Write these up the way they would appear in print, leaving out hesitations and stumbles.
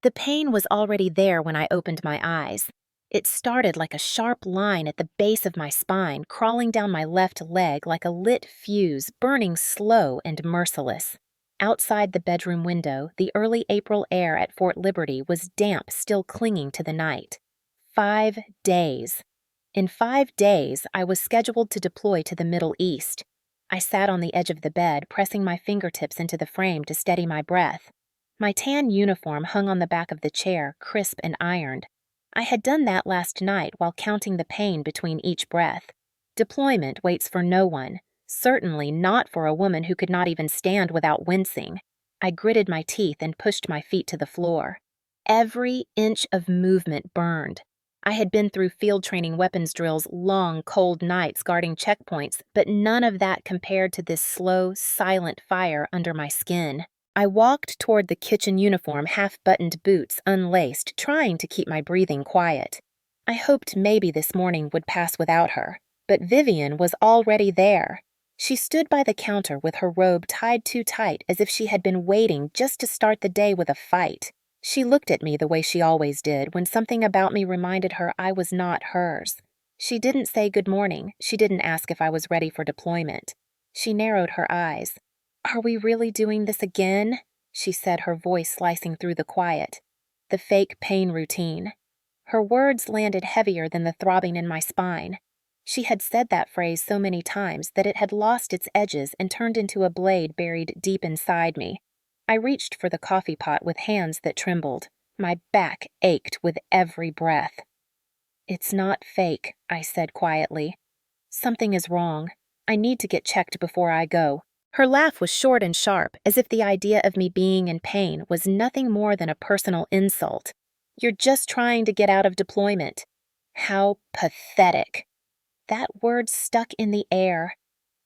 The pain was already there when I opened my eyes. It started like a sharp line at the base of my spine, crawling down my left leg like a lit fuse, burning slow and merciless. Outside the bedroom window, the early April air at Fort Liberty was damp, still clinging to the night. 5 days. In 5 days, I was scheduled to deploy to the Middle East. I sat on the edge of the bed, pressing my fingertips into the frame to steady my breath. My tan uniform hung on the back of the chair, crisp and ironed. I had done that last night while counting the pain between each breath. Deployment waits for no one, certainly not for a woman who could not even stand without wincing. I gritted my teeth and pushed my feet to the floor. Every inch of movement burned. I had been through field training weapons drills, long, cold nights guarding checkpoints, but none of that compared to this slow, silent fire under my skin. I walked toward the kitchen uniform, half-buttoned boots unlaced, trying to keep my breathing quiet. I hoped maybe this morning would pass without her, but Vivian was already there. She stood by the counter with her robe tied too tight as if she had been waiting just to start the day with a fight. She looked at me the way she always did when something about me reminded her I was not hers. She didn't say good morning. She didn't ask if I was ready for deployment. She narrowed her eyes. "Are we really doing this again?" she said, her voice slicing through the quiet. The fake pain routine. Her words landed heavier than the throbbing in my spine. She had said that phrase so many times that it had lost its edges and turned into a blade buried deep inside me. I reached for the coffee pot with hands that trembled. My back ached with every breath. "It's not fake," I said quietly. "Something is wrong. I need to get checked before I go." Her laugh was short and sharp, as if the idea of me being in pain was nothing more than a personal insult. "You're just trying to get out of deployment." How pathetic. That word stuck in the air.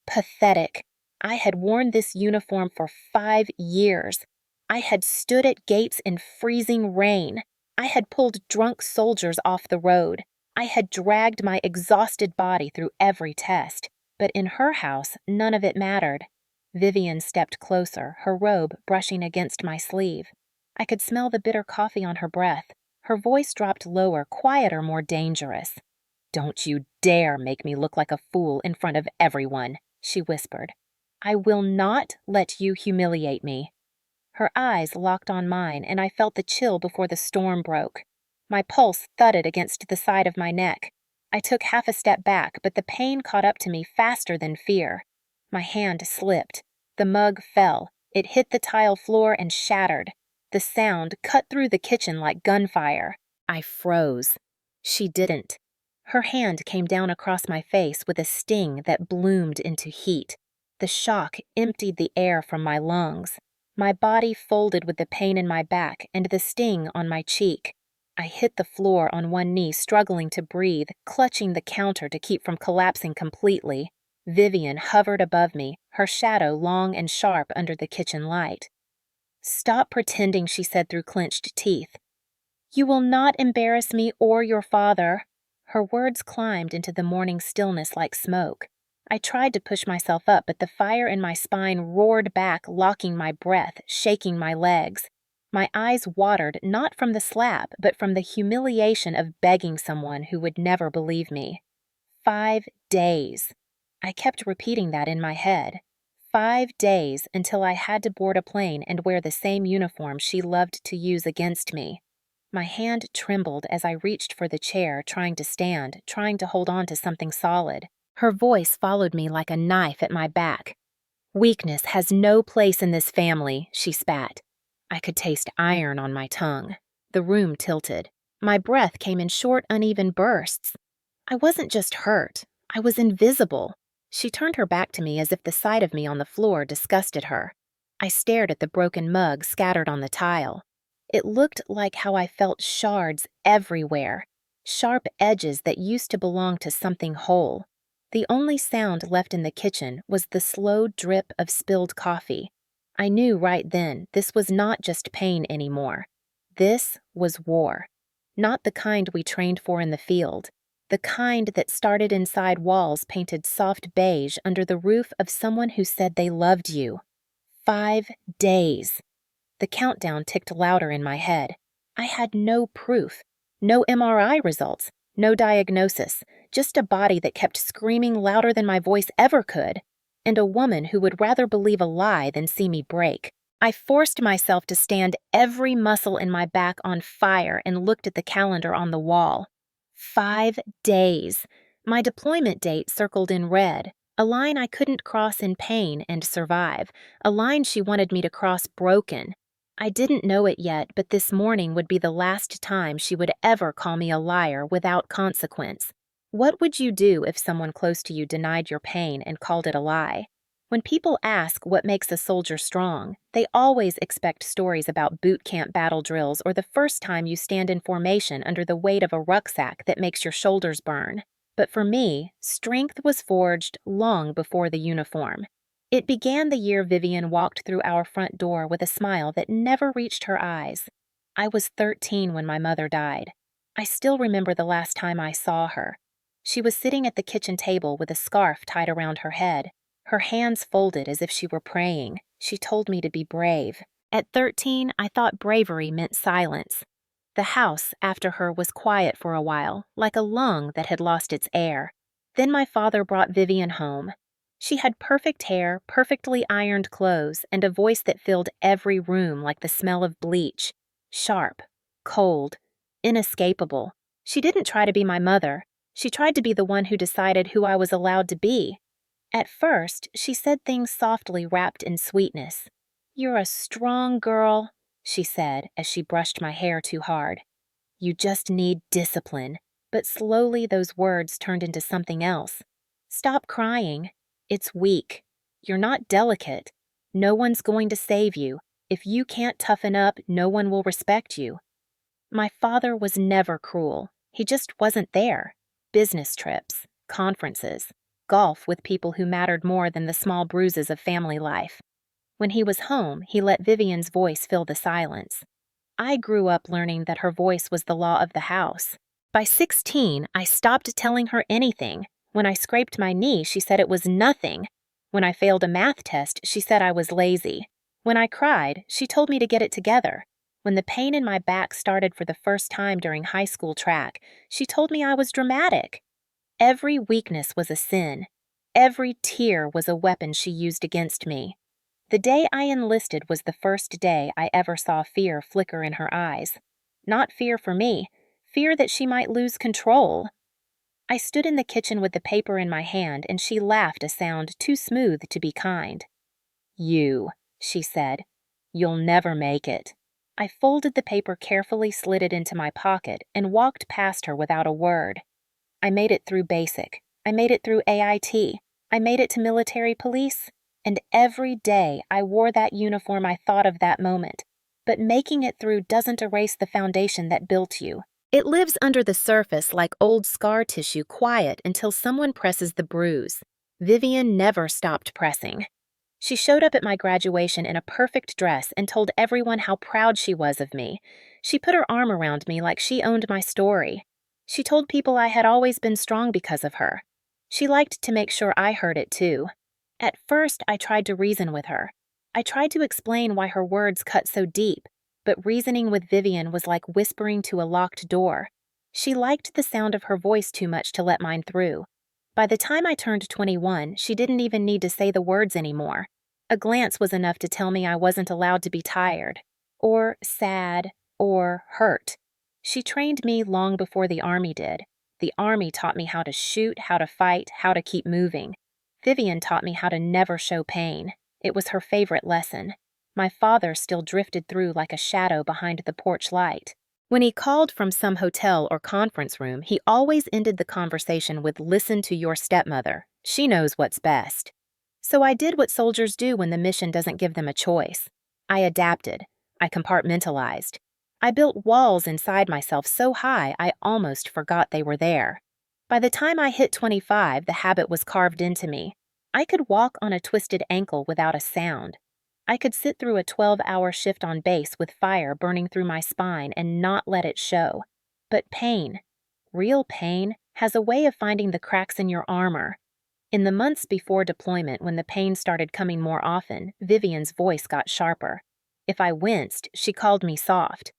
Pathetic. I had worn this uniform for 5 years. I had stood at gates in freezing rain. I had pulled drunk soldiers off the road. I had dragged my exhausted body through every test. But in her house, none of it mattered. Vivian stepped closer, her robe brushing against my sleeve. I could smell the bitter coffee on her breath. Her voice dropped lower, quieter, more dangerous. "Don't you dare make me look like a fool in front of everyone," she whispered. "I will not let you humiliate me." Her eyes locked on mine, and I felt the chill before the storm broke. My pulse thudded against the side of my neck. I took half a step back, but the pain caught up to me faster than fear. My hand slipped. The mug fell. It hit the tile floor and shattered. The sound cut through the kitchen like gunfire. I froze. She didn't. Her hand came down across my face with a sting that bloomed into heat. The shock emptied the air from my lungs. My body folded with the pain in my back and the sting on my cheek. I hit the floor on one knee, struggling to breathe, clutching the counter to keep from collapsing completely. Vivian hovered above me, her shadow long and sharp under the kitchen light. "Stop pretending," she said through clenched teeth. "You will not embarrass me or your father." Her words climbed into the morning stillness like smoke. I tried to push myself up, but the fire in my spine roared back, locking my breath, shaking my legs. My eyes watered not from the slap, but from the humiliation of begging someone who would never believe me. 5 days. I kept repeating that in my head. 5 days until I had to board a plane and wear the same uniform she loved to use against me. My hand trembled as I reached for the chair, trying to stand, trying to hold on to something solid. Her voice followed me like a knife at my back. "Weakness has no place in this family," she spat. I could taste iron on my tongue. The room tilted. My breath came in short, uneven bursts. I wasn't just hurt. I was invisible. She turned her back to me as if the sight of me on the floor disgusted her. I stared at the broken mug scattered on the tile. It looked like how I felt shards everywhere, sharp edges that used to belong to something whole. The only sound left in the kitchen was the slow drip of spilled coffee. I knew right then this was not just pain anymore. This was war. Not the kind we trained for in the field. The kind that started inside walls painted soft beige under the roof of someone who said they loved you. 5 days. The countdown ticked louder in my head. I had no proof, no MRI results, no diagnosis, just a body that kept screaming louder than my voice ever could, and a woman who would rather believe a lie than see me break. I forced myself to stand every muscle in my back on fire and looked at the calendar on the wall. 5 days. My deployment date circled in red, a line I couldn't cross in pain and survive, a line she wanted me to cross broken. I didn't know it yet, but this morning would be the last time she would ever call me a liar without consequence. What would you do if someone close to you denied your pain and called it a lie? When people ask what makes a soldier strong, they always expect stories about boot camp battle drills or the first time you stand in formation under the weight of a rucksack that makes your shoulders burn. But for me, strength was forged long before the uniform. It began the year Vivian walked through our front door with a smile that never reached her eyes. I was 13 when my mother died. I still remember the last time I saw her. She was sitting at the kitchen table with a scarf tied around her head, her hands folded as if she were praying. She told me to be brave. At 13, I thought bravery meant silence. The house, after her, was quiet for a while, like a lung that had lost its air. Then my father brought Vivian home. She had perfect hair, perfectly ironed clothes, and a voice that filled every room like the smell of bleach. Sharp, cold, inescapable. She didn't try to be my mother. She tried to be the one who decided who I was allowed to be. At first, she said things softly wrapped in sweetness. "You're a strong girl," she said as she brushed my hair too hard. "You just need discipline." But slowly those words turned into something else. "Stop crying. It's weak. You're not delicate. No one's going to save you. If you can't toughen up, no one will respect you." My father was never cruel. He just wasn't there. Business trips, conferences, golf with people who mattered more than the small bruises of family life. When he was home, he let Vivian's voice fill the silence. I grew up learning that her voice was the law of the house. By 16, I stopped telling her anything. When I scraped my knee, she said it was nothing. When I failed a math test, she said I was lazy. When I cried, she told me to get it together. When the pain in my back started for the first time during high school track, she told me I was dramatic. Every weakness was a sin. Every tear was a weapon she used against me. The day I enlisted was the first day I ever saw fear flicker in her eyes. Not fear for me, fear that she might lose control. I stood in the kitchen with the paper in my hand, and she laughed a sound too smooth to be kind. "You," she said. "You'll never make it." I folded the paper carefully, slid it into my pocket, and walked past her without a word. I made it through basic. I made it through AIT. I made it to military police. And every day I wore that uniform, I thought of that moment. But making it through doesn't erase the foundation that built you. It lives under the surface like old scar tissue, quiet until someone presses the bruise. Vivian never stopped pressing. She showed up at my graduation in a perfect dress and told everyone how proud she was of me. She put her arm around me like she owned my story. She told people I had always been strong because of her. She liked to make sure I heard it too. At first, I tried to reason with her. I tried to explain why her words cut so deep, but reasoning with Vivian was like whispering to a locked door. She liked the sound of her voice too much to let mine through. By the time I turned 21, she didn't even need to say the words anymore. A glance was enough to tell me I wasn't allowed to be tired, or sad, or hurt. She trained me long before the Army did. The Army taught me how to shoot, how to fight, how to keep moving. Vivian taught me how to never show pain. It was her favorite lesson. My father still drifted through like a shadow behind the porch light. When he called from some hotel or conference room, he always ended the conversation with, "Listen to your stepmother. She knows what's best." So I did what soldiers do when the mission doesn't give them a choice. I adapted. I compartmentalized. I built walls inside myself so high I almost forgot they were there. By the time I hit 25, the habit was carved into me. I could walk on a twisted ankle without a sound. I could sit through a 12-hour shift on base with fire burning through my spine and not let it show. But pain, real pain, has a way of finding the cracks in your armor. In the months before deployment, when the pain started coming more often, Vivian's voice got sharper. If I winced, she called me soft.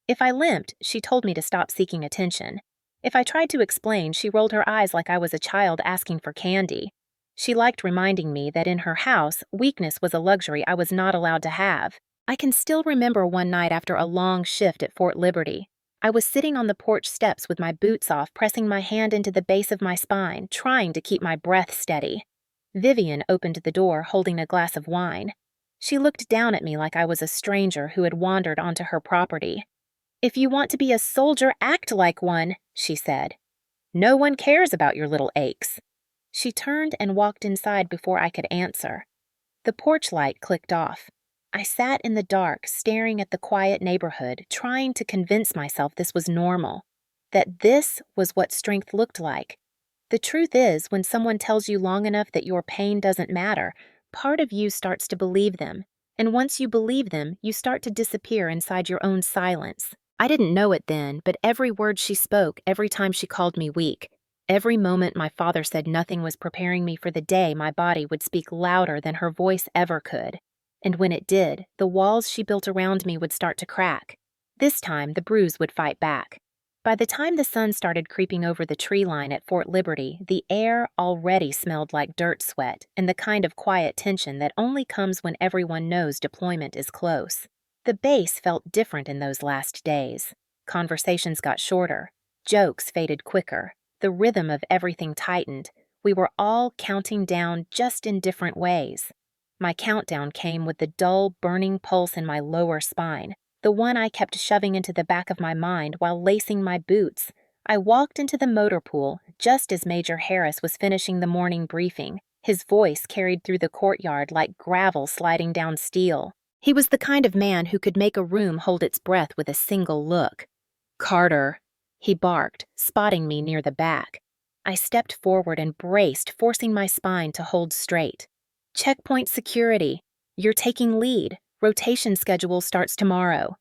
If I limped, she told me to stop seeking attention. If I tried to explain, she rolled her eyes like I was a child asking for candy. She liked reminding me that in her house, weakness was a luxury I was not allowed to have. I can still remember one night after a long shift at Fort Liberty. I was sitting on the porch steps with my boots off, pressing my hand into the base of my spine, trying to keep my breath steady. Vivian opened the door, holding a glass of wine. She looked down at me like I was a stranger who had wandered onto her property. "If you want to be a soldier, act like one," she said. "No one cares about your little aches." She turned and walked inside before I could answer. The porch light clicked off. I sat in the dark, staring at the quiet neighborhood, trying to convince myself this was normal, that this was what strength looked like. The truth is, when someone tells you long enough that your pain doesn't matter, part of you starts to believe them, and once you believe them, you start to disappear inside your own silence. I didn't know it then, but every word she spoke, every time she called me weak, every moment my father said nothing was preparing me for the day my body would speak louder than her voice ever could. And when it did, the walls she built around me would start to crack. This time, the bruise would fight back. By the time the sun started creeping over the tree line at Fort Liberty, the air already smelled like dirt sweat and the kind of quiet tension that only comes when everyone knows deployment is close. The base felt different in those last days. Conversations got shorter. Jokes faded quicker. The rhythm of everything tightened. We were all counting down, just in different ways. My countdown came with the dull, burning pulse in my lower spine, the one I kept shoving into the back of my mind while lacing my boots. I walked into the motor pool just as Major Harris was finishing the morning briefing. His voice carried through the courtyard like gravel sliding down steel. He was the kind of man who could make a room hold its breath with a single look. "Carter," he barked, spotting me near the back. I stepped forward and braced, forcing my spine to hold straight. "Checkpoint security. You're taking lead. Rotation schedule starts tomorrow."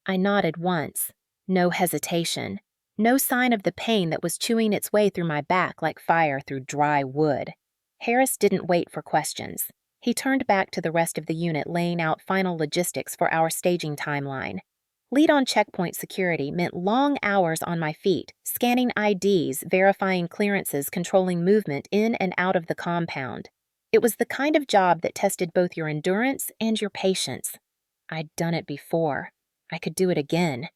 I nodded once. No hesitation. No sign of the pain that was chewing its way through my back like fire through dry wood. Harris didn't wait for questions. He turned back to the rest of the unit, laying out final logistics for our staging timeline. Lead on checkpoint security meant long hours on my feet, scanning IDs, verifying clearances, controlling movement in and out of the compound. It was the kind of job that tested both your endurance and your patience. I'd done it before. I could do it again.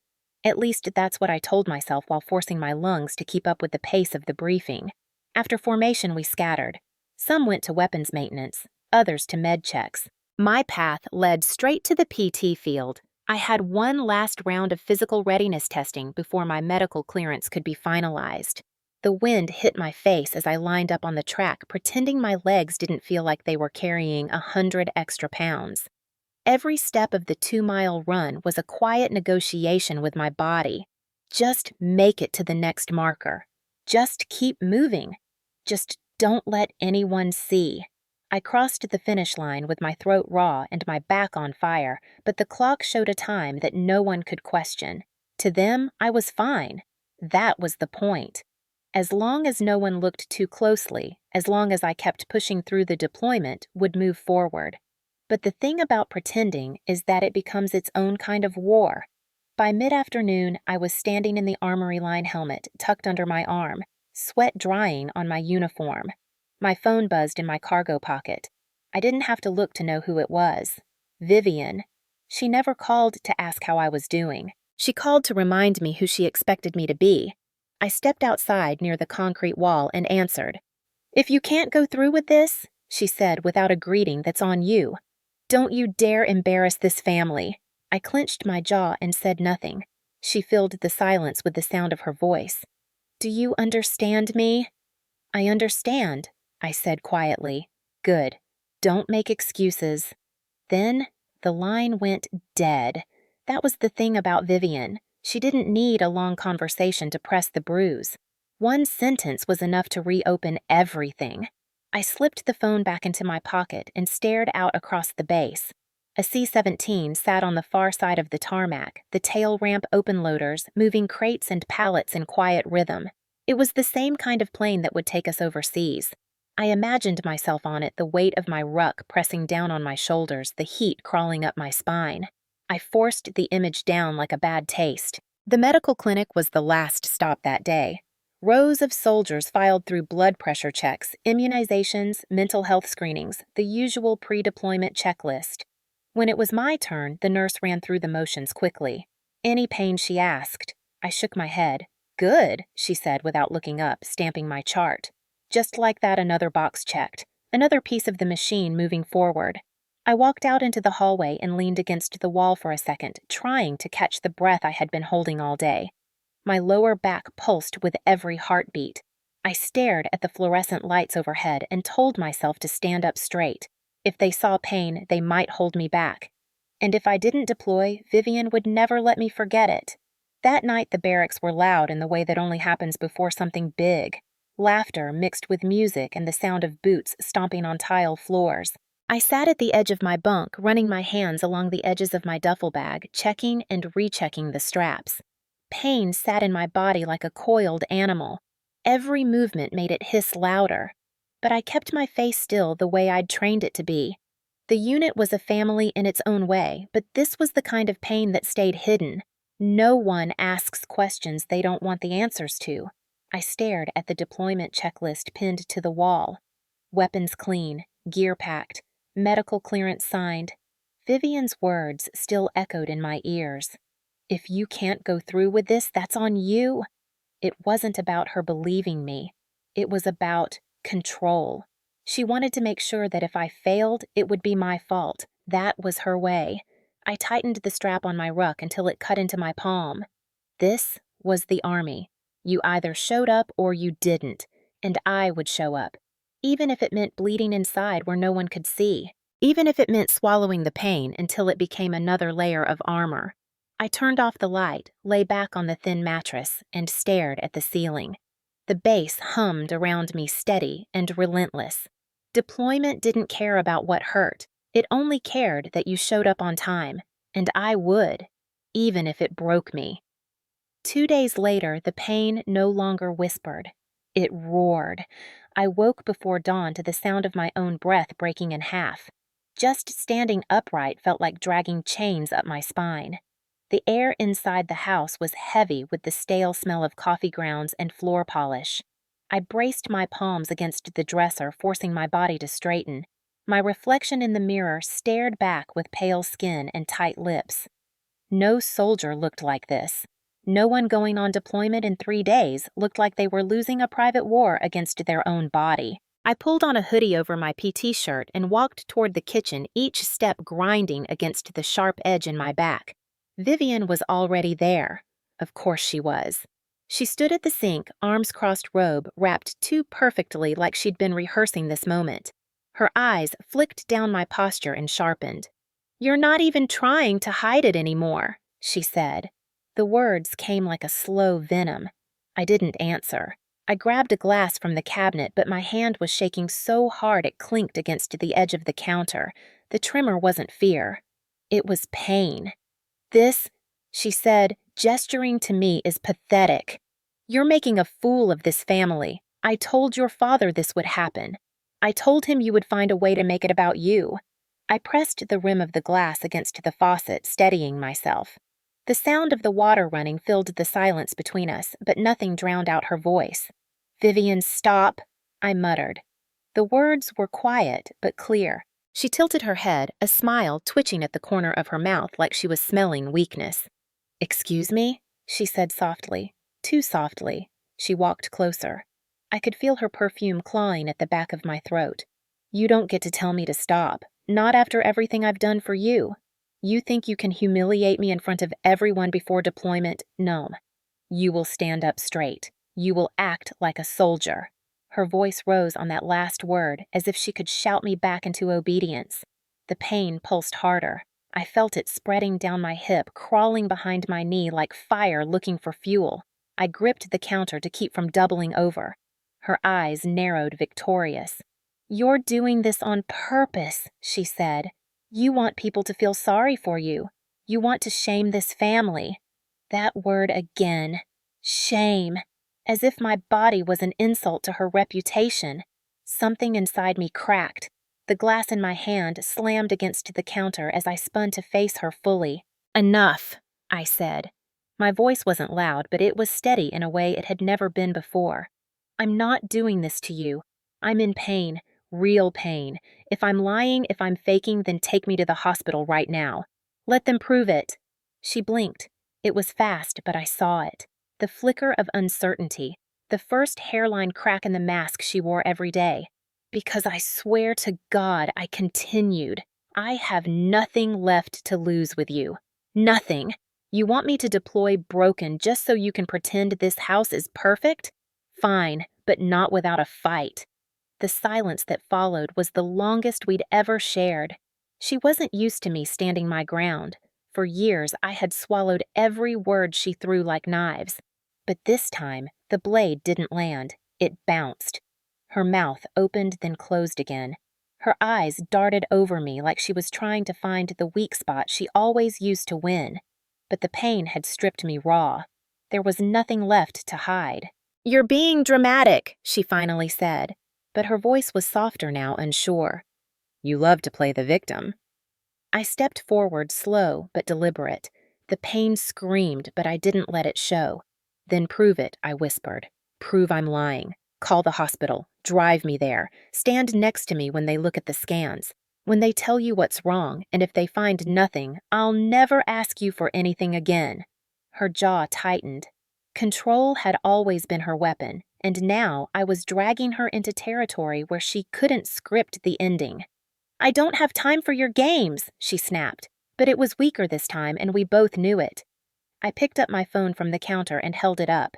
At least that's what I told myself while forcing my lungs to keep up with the pace of the briefing. After formation, we scattered. Some went to weapons maintenance, others to med checks. My path led straight to the PT field. I had one last round of physical readiness testing before my medical clearance could be finalized. The wind hit my face as I lined up on the track, pretending my legs didn't feel like they were carrying 100 extra pounds. Every step of the 2-mile run was a quiet negotiation with my body. Just make it to the next marker. Just keep moving. Just don't let anyone see. I crossed the finish line with my throat raw and my back on fire, but the clock showed a time that no one could question. To them, I was fine. That was the point. As long as no one looked too closely, as long as I kept pushing through, the deployment would move forward. But the thing about pretending is that it becomes its own kind of war. By mid-afternoon, I was standing in the armory line helmet, tucked under my arm, sweat drying on my uniform. My phone buzzed in my cargo pocket. I didn't have to look to know who it was. Vivian. She never called to ask how I was doing. She called to remind me who she expected me to be. I stepped outside near the concrete wall and answered. "If you can't go through with this," she said without a greeting, "that's on you. Don't you dare embarrass this family." I clenched my jaw and said nothing. She filled the silence with the sound of her voice. "Do you understand me?" "I understand," I said quietly. "Good. Don't make excuses." Then the line went dead. That was the thing about Vivian. She didn't need a long conversation to press the bruise. One sentence was enough to reopen everything. I slipped the phone back into my pocket and stared out across the base. A C-17 sat on the far side of the tarmac, the tail ramp open loaders, moving crates and pallets in quiet rhythm. It was the same kind of plane that would take us overseas. I imagined myself on it, the weight of my ruck pressing down on my shoulders, the heat crawling up my spine. I forced the image down like a bad taste. The medical clinic was the last stop that day. Rows of soldiers filed through blood pressure checks, immunizations, mental health screenings, the usual pre-deployment checklist. When it was my turn, the nurse ran through the motions quickly. Any pain, she asked. I shook my head. Good, she said without looking up, stamping my chart. Just like that, another box checked. Another piece of the machine moving forward. I walked out into the hallway and leaned against the wall for a second, trying to catch the breath I had been holding all day. My lower back pulsed with every heartbeat. I stared at the fluorescent lights overhead and told myself to stand up straight. If they saw pain, they might hold me back. And if I didn't deploy, Vivian would never let me forget it. That night, the barracks were loud in the way that only happens before something big. Laughter mixed with music and the sound of boots stomping on tile floors. I sat at the edge of my bunk, running my hands along the edges of my duffel bag, checking and rechecking the straps. Pain sat in my body like a coiled animal. Every movement made it hiss louder. But I kept my face still the way I'd trained it to be. The unit was a family in its own way, but this was the kind of pain that stayed hidden. No one asks questions they don't want the answers to. I stared at the deployment checklist pinned to the wall. Weapons clean, gear packed, medical clearance signed. Vivian's words still echoed in my ears. If you can't go through with this, that's on you. It wasn't about her believing me. It was about control. She wanted to make sure that if I failed, it would be my fault. That was her way. I tightened the strap on my ruck until it cut into my palm. This was the Army. You either showed up or you didn't, and I would show up, even if it meant bleeding inside where no one could see, even if it meant swallowing the pain until it became another layer of armor. I turned off the light, lay back on the thin mattress, and stared at the ceiling. The bass hummed around me steady and relentless. Deployment didn't care about what hurt. It only cared that you showed up on time, and I would, even if it broke me. 2 days later, the pain no longer whispered. It roared. I woke before dawn to the sound of my own breath breaking in half. Just standing upright felt like dragging chains up my spine. The air inside the house was heavy with the stale smell of coffee grounds and floor polish. I braced my palms against the dresser, forcing my body to straighten. My reflection in the mirror stared back with pale skin and tight lips. No soldier looked like this. No one going on deployment in 3 days looked like they were losing a private war against their own body. I pulled on a hoodie over my PT shirt and walked toward the kitchen, each step grinding against the sharp edge in my back. Vivian was already there. Of course she was. She stood at the sink, arms crossed, robe wrapped too perfectly like she'd been rehearsing this moment. Her eyes flicked down my posture and sharpened. "You're not even trying to hide it anymore," she said. The words came like a slow venom. I didn't answer. I grabbed a glass from the cabinet, but my hand was shaking so hard it clinked against the edge of the counter. The tremor wasn't fear. It was pain. "This," she said, gesturing to me, "is pathetic. You're making a fool of this family. I told your father this would happen. I told him you would find a way to make it about you." I pressed the rim of the glass against the faucet, steadying myself. The sound of the water running filled the silence between us, but nothing drowned out her voice. "Vivian, stop," I muttered. The words were quiet but clear. She tilted her head, a smile twitching at the corner of her mouth like she was smelling weakness. "Excuse me?" she said softly. Too softly. She walked closer. I could feel her perfume clawing at the back of my throat. "You don't get to tell me to stop. Not after everything I've done for you. You think you can humiliate me in front of everyone before deployment? No. You will stand up straight. You will act like a soldier." Her voice rose on that last word, as if she could shout me back into obedience. The pain pulsed harder. I felt it spreading down my hip, crawling behind my knee like fire looking for fuel. I gripped the counter to keep from doubling over. Her eyes narrowed, victorious. "You're doing this on purpose," she said. "You want people to feel sorry for you. You want to shame this family." That word again. Shame. As if my body was an insult to her reputation. Something inside me cracked. The glass in my hand slammed against the counter as I spun to face her fully. Enough, I said. My voice wasn't loud, but it was steady in a way it had never been before. I'm not doing this to you. I'm in pain, real pain. If I'm lying, if I'm faking, then take me to the hospital right now. Let them prove it. She blinked. It was fast, but I saw it. The flicker of uncertainty. The first hairline crack in the mask she wore every day. Because I swear to God, I continued. I have nothing left to lose with you. Nothing. You want me to deploy broken just so you can pretend this house is perfect? Fine, but not without a fight. The silence that followed was the longest we'd ever shared. She wasn't used to me standing my ground. For years, I had swallowed every word she threw like knives. But this time, the blade didn't land. It bounced. Her mouth opened then closed again. Her eyes darted over me like she was trying to find the weak spot she always used to win. But the pain had stripped me raw. There was nothing left to hide. "You're being dramatic," she finally said, but her voice was softer now, unsure. "You love to play the victim." I stepped forward, slow but deliberate. The pain screamed, but I didn't let it show. "Then prove it," I whispered. "Prove I'm lying. Call the hospital. Drive me there. Stand next to me when they look at the scans. When they tell you what's wrong, and if they find nothing, I'll never ask you for anything again." Her jaw tightened. Control had always been her weapon, and now I was dragging her into territory where she couldn't script the ending. "I don't have time for your games," she snapped, but it was weaker this time and we both knew it. I picked up my phone from the counter and held it up.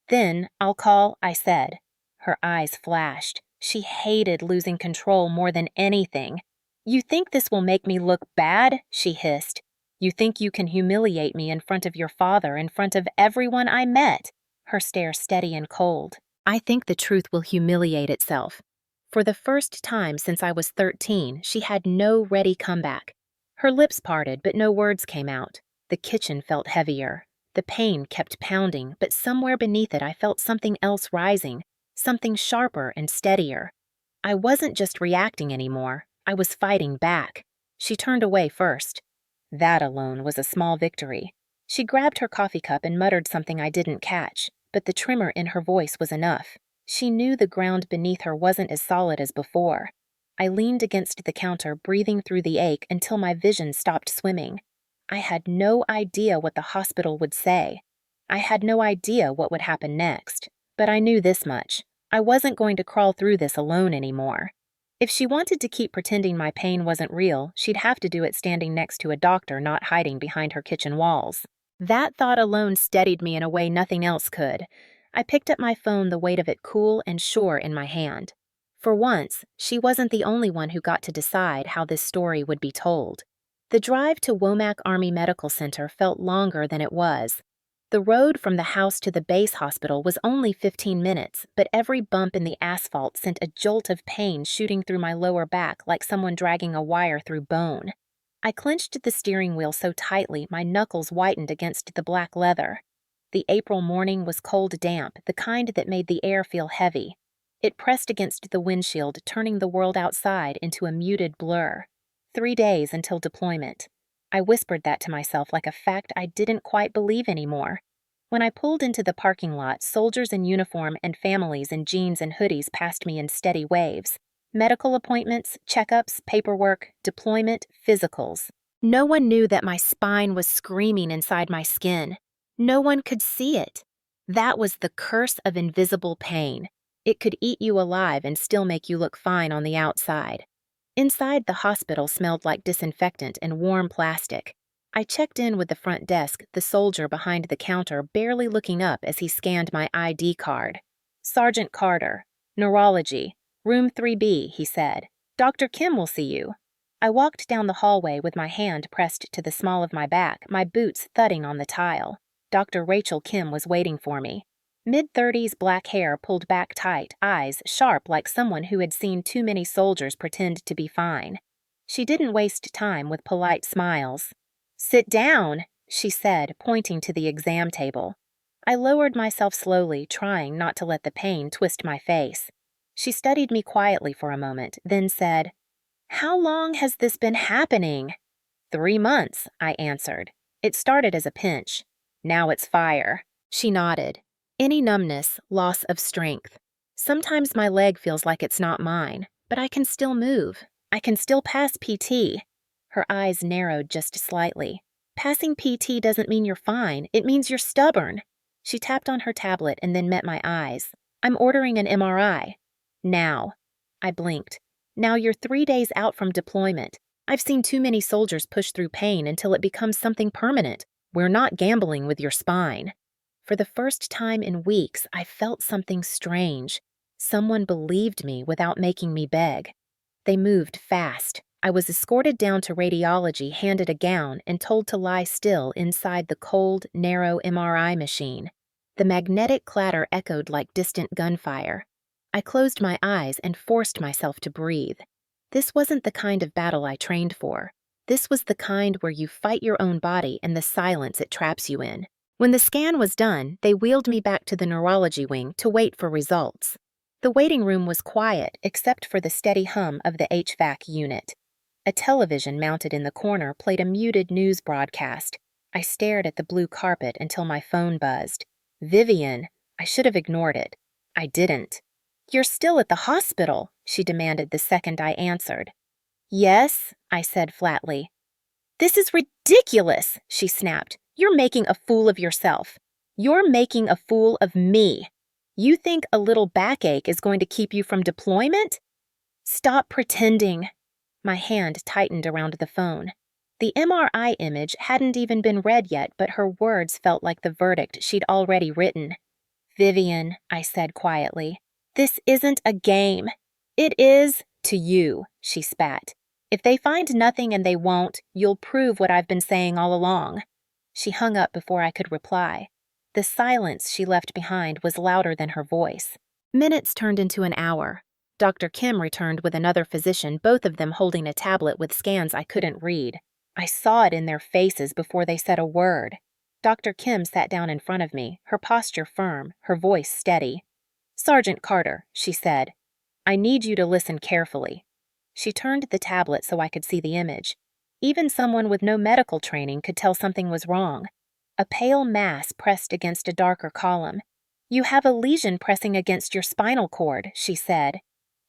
"Then I'll call," I said. Her eyes flashed. She hated losing control more than anything. "You think this will make me look bad?" she hissed. "You think you can humiliate me in front of your father, in front of everyone I met?" Her stare steady and cold. "I think the truth will humiliate itself." For the first time since I was 13, she had no ready comeback. Her lips parted, but no words came out. The kitchen felt heavier. The pain kept pounding, but somewhere beneath it I felt something else rising, something sharper and steadier. I wasn't just reacting anymore. I was fighting back. She turned away first. That alone was a small victory. She grabbed her coffee cup and muttered something I didn't catch, but the tremor in her voice was enough. She knew the ground beneath her wasn't as solid as before. I leaned against the counter, breathing through the ache until my vision stopped swimming. I had no idea what the hospital would say. I had no idea what would happen next, but I knew this much. I wasn't going to crawl through this alone anymore. If she wanted to keep pretending my pain wasn't real, she'd have to do it standing next to a doctor, not hiding behind her kitchen walls. That thought alone steadied me in a way nothing else could. I picked up my phone, the weight of it cool and sure in my hand. For once, she wasn't the only one who got to decide how this story would be told. The drive to Womack Army Medical Center felt longer than it was. The road from the house to the base hospital was only 15 minutes, but every bump in the asphalt sent a jolt of pain shooting through my lower back like someone dragging a wire through bone. I clenched the steering wheel so tightly my knuckles whitened against the black leather. The April morning was cold damp, the kind that made the air feel heavy. It pressed against the windshield, turning the world outside into a muted blur. 3 days until deployment. I whispered that to myself like a fact I didn't quite believe anymore. When I pulled into the parking lot, soldiers in uniform and families in jeans and hoodies passed me in steady waves. Medical appointments, checkups, paperwork, deployment, physicals. No one knew that my spine was screaming inside my skin. No one could see it. That was the curse of invisible pain. It could eat you alive and still make you look fine on the outside. Inside, the hospital smelled like disinfectant and warm plastic. I checked in with the front desk, the soldier behind the counter barely looking up as he scanned my ID card. "Sergeant Carter, neurology, room 3B, he said. "Dr. Kim will see you." I walked down the hallway with my hand pressed to the small of my back, my boots thudding on the tile. Dr. Rachel Kim was waiting for me. Mid-30s black hair pulled back tight, eyes sharp like someone who had seen too many soldiers pretend to be fine. She didn't waste time with polite smiles. "Sit down," she said, pointing to the exam table. I lowered myself slowly, trying not to let the pain twist my face. She studied me quietly for a moment, then said, "How long has this been happening?" 3 months, I answered. It started as a pinch. Now it's fire. She nodded. Any numbness, loss of strength. Sometimes my leg feels like it's not mine, but I can still move. I can still pass PT. Her eyes narrowed just slightly. Passing PT doesn't mean you're fine. It means you're stubborn. She tapped on her tablet and then met my eyes. I'm ordering an MRI. Now. I blinked. Now you're 3 days out from deployment. I've seen too many soldiers push through pain until it becomes something permanent. We're not gambling with your spine. For the first time in weeks, I felt something strange. Someone believed me without making me beg. They moved fast. I was escorted down to radiology, handed a gown, and told to lie still inside the cold, narrow MRI machine. The magnetic clatter echoed like distant gunfire. I closed my eyes and forced myself to breathe. This wasn't the kind of battle I trained for. This was the kind where you fight your own body and the silence it traps you in. When the scan was done, they wheeled me back to the neurology wing to wait for results. The waiting room was quiet except for the steady hum of the HVAC unit. A television mounted in the corner played a muted news broadcast. I stared at the blue carpet until my phone buzzed. Vivian! I should have ignored it. I didn't. You're still at the hospital, she demanded the second I answered. Yes, I said flatly. This is ridiculous, she snapped. You're making a fool of yourself. You're making a fool of me. You think a little backache is going to keep you from deployment? Stop pretending. My hand tightened around the phone. The MRI image hadn't even been read yet, but her words felt like the verdict she'd already written. Vivian, I said quietly, this isn't a game. It is to you, she spat. If they find nothing and they won't, you'll prove what I've been saying all along. She hung up before I could reply. The silence she left behind was louder than her voice. Minutes turned into an hour. Dr. Kim returned with another physician, both of them holding a tablet with scans I couldn't read. I saw it in their faces before they said a word. Dr. Kim sat down in front of me, her posture firm, her voice steady. Sergeant Carter, she said, I need you to listen carefully. She turned the tablet so I could see the image. Even someone with no medical training could tell something was wrong. A pale mass pressed against a darker column. You have a lesion pressing against your spinal cord, she said.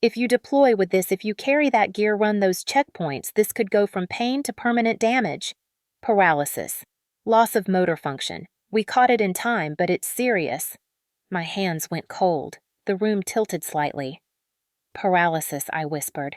If you deploy with this, if you carry that gear, run those checkpoints, this could go from pain to permanent damage. Paralysis. Loss of motor function. We caught it in time, but it's serious. My hands went cold. The room tilted slightly. Paralysis, I whispered.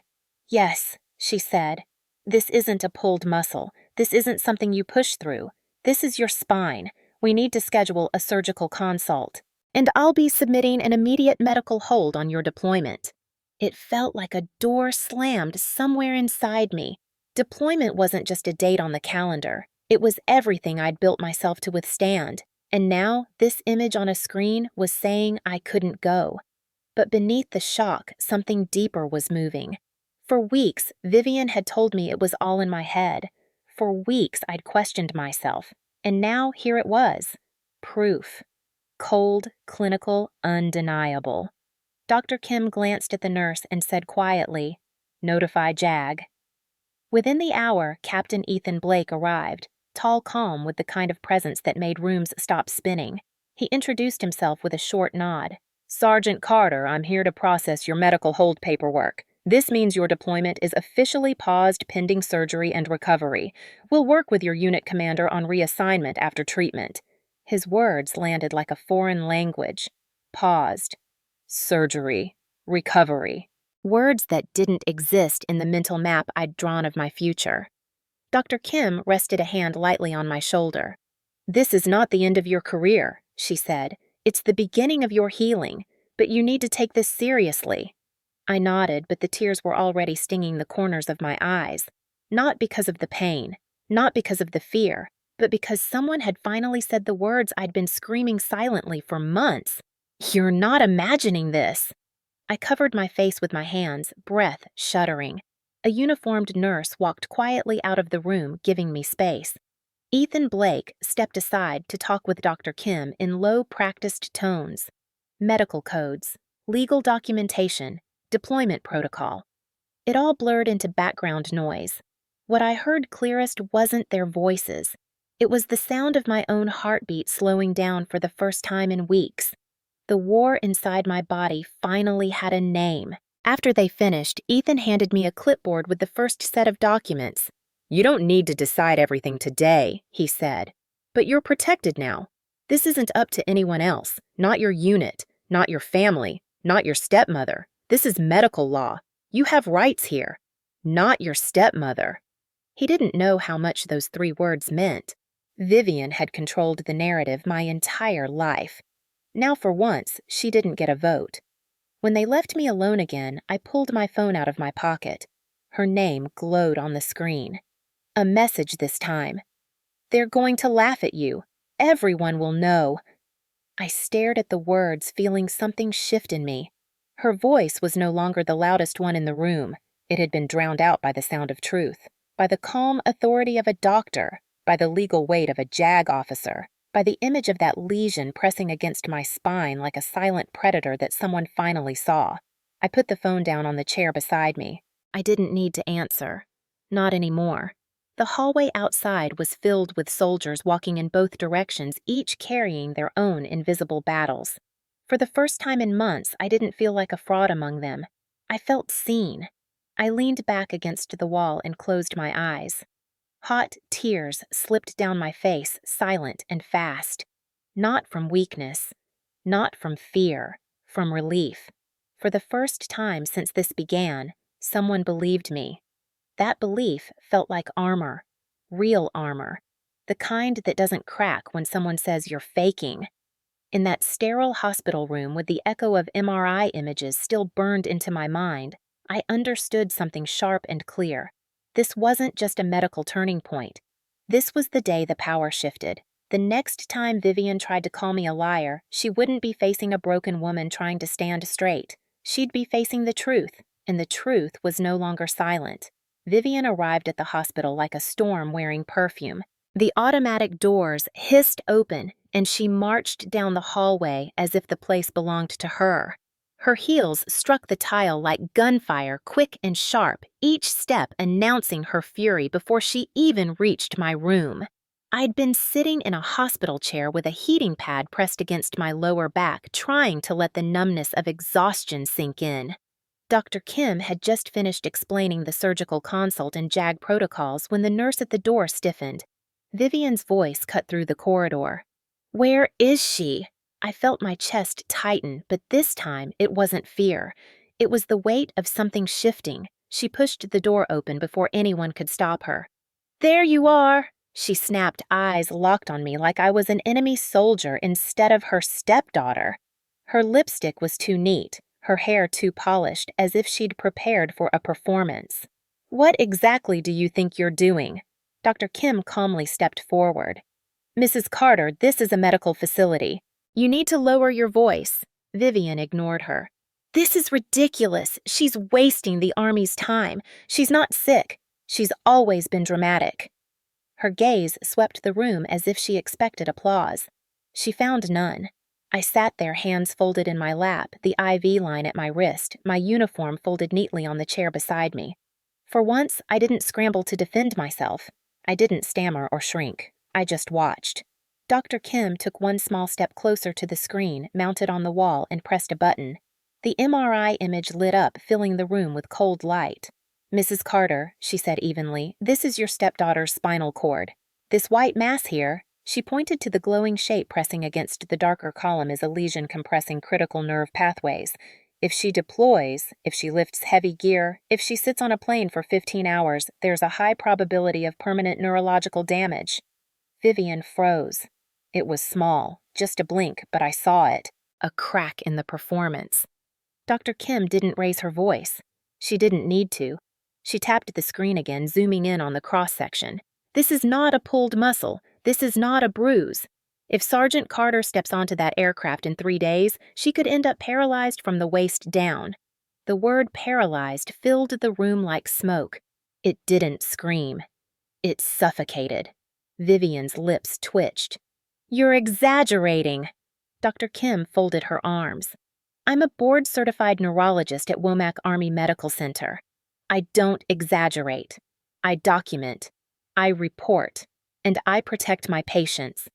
Yes, she said. This isn't a pulled muscle. This isn't something you push through. This is your spine. We need to schedule a surgical consult. And I'll be submitting an immediate medical hold on your deployment. It felt like a door slammed somewhere inside me. Deployment wasn't just a date on the calendar. It was everything I'd built myself to withstand. And now, this image on a screen was saying I couldn't go. But beneath the shock, something deeper was moving. For weeks, Vivian had told me it was all in my head. For weeks, I'd questioned myself. And now, here it was. Proof. Cold, clinical, undeniable. Dr. Kim glanced at the nurse and said quietly, Notify JAG. Within the hour, Captain Ethan Blake arrived, tall, calm, with the kind of presence that made rooms stop spinning. He introduced himself with a short nod. Sergeant Carter, I'm here to process your medical hold paperwork. This means your deployment is officially paused pending surgery and recovery. We'll work with your unit commander on reassignment after treatment. His words landed like a foreign language. Paused. Surgery. Recovery. Words that didn't exist in the mental map I'd drawn of my future. Dr. Kim rested a hand lightly on my shoulder. This is not the end of your career, she said. It's the beginning of your healing, but you need to take this seriously. I nodded, but the tears were already stinging the corners of my eyes. Not because of the pain, not because of the fear, but because someone had finally said the words I'd been screaming silently for months. You're not imagining this. I covered my face with my hands, breath shuddering. A uniformed nurse walked quietly out of the room, giving me space. Ethan Blake stepped aside to talk with Dr. Kim in low, practiced tones. Medical codes, legal documentation, deployment protocol. It all blurred into background noise. What I heard clearest wasn't their voices. It was the sound of my own heartbeat slowing down for the first time in weeks. The war inside my body finally had a name. After they finished, Ethan handed me a clipboard with the first set of documents. "You don't need to decide everything today," he said. "But you're protected now. This isn't up to anyone else, not your unit, not your family, not your stepmother. This is medical law. You have rights here. Not your stepmother." He didn't know how much those 3 words meant. Vivian had controlled the narrative my entire life. Now for once, she didn't get a vote. When they left me alone again, I pulled my phone out of my pocket. Her name glowed on the screen. A message this time. "They're going to laugh at you. Everyone will know." I stared at the words, feeling something shift in me. Her voice was no longer the loudest one in the room. It had been drowned out by the sound of truth, by the calm authority of a doctor, by the legal weight of a JAG officer, by the image of that lesion pressing against my spine like a silent predator that someone finally saw. I put the phone down on the chair beside me. I didn't need to answer. Not anymore. The hallway outside was filled with soldiers walking in both directions, each carrying their own invisible battles. For the first time in months, I didn't feel like a fraud among them. I felt seen. I leaned back against the wall and closed my eyes. Hot tears slipped down my face, silent and fast. Not from weakness, not from fear, from relief. For the first time since this began, someone believed me. That belief felt like armor, real armor, the kind that doesn't crack when someone says you're faking. In that sterile hospital room with the echo of MRI images still burned into my mind, I understood something sharp and clear. This wasn't just a medical turning point. This was the day the power shifted. The next time Vivian tried to call me a liar, she wouldn't be facing a broken woman trying to stand straight. She'd be facing the truth, and the truth was no longer silent. Vivian arrived at the hospital like a storm wearing perfume. The automatic doors hissed open, and she marched down the hallway as if the place belonged to her. Her heels struck the tile like gunfire, quick and sharp, each step announcing her fury before she even reached my room. I'd been sitting in a hospital chair with a heating pad pressed against my lower back, trying to let the numbness of exhaustion sink in. Dr. Kim had just finished explaining the surgical consult and JAG protocols when the nurse at the door stiffened. Vivian's voice cut through the corridor. "Where is she?" I felt my chest tighten, but this time it wasn't fear. It was the weight of something shifting. She pushed the door open before anyone could stop her. "There you are!" She snapped, eyes locked on me like I was an enemy soldier instead of her stepdaughter. Her lipstick was too neat, her hair too polished, as if she'd prepared for a performance. "What exactly do you think you're doing?" Dr. Kim calmly stepped forward. "Mrs. Carter, this is a medical facility. You need to lower your voice." Vivian ignored her. "This is ridiculous. She's wasting the Army's time. She's not sick. She's always been dramatic." Her gaze swept the room as if she expected applause. She found none. I sat there, hands folded in my lap, the IV line at my wrist, my uniform folded neatly on the chair beside me. For once, I didn't scramble to defend myself. I didn't stammer or shrink. I just watched. Dr. Kim took one small step closer to the screen, mounted on the wall, and pressed a button. The MRI image lit up, filling the room with cold light. "Mrs. Carter," she said evenly, "this is your stepdaughter's spinal cord. This white mass here," she pointed to the glowing shape pressing against the darker column, "is a lesion compressing critical nerve pathways. If she deploys, if she lifts heavy gear, if she sits on a plane for 15 hours, there's a high probability of permanent neurological damage." Vivian froze. It was small, just a blink, but I saw it. A crack in the performance. Dr. Kim didn't raise her voice. She didn't need to. She tapped the screen again, zooming in on the cross-section. "This is not a pulled muscle. This is not a bruise. If Sergeant Carter steps onto that aircraft in 3 days, she could end up paralyzed from the waist down." The word paralyzed filled the room like smoke. It didn't scream. It suffocated. Vivian's lips twitched. "You're exaggerating." Dr. Kim folded her arms. "I'm a board-certified neurologist at Womack Army Medical Center. I don't exaggerate. I document. I report. And I protect my patients.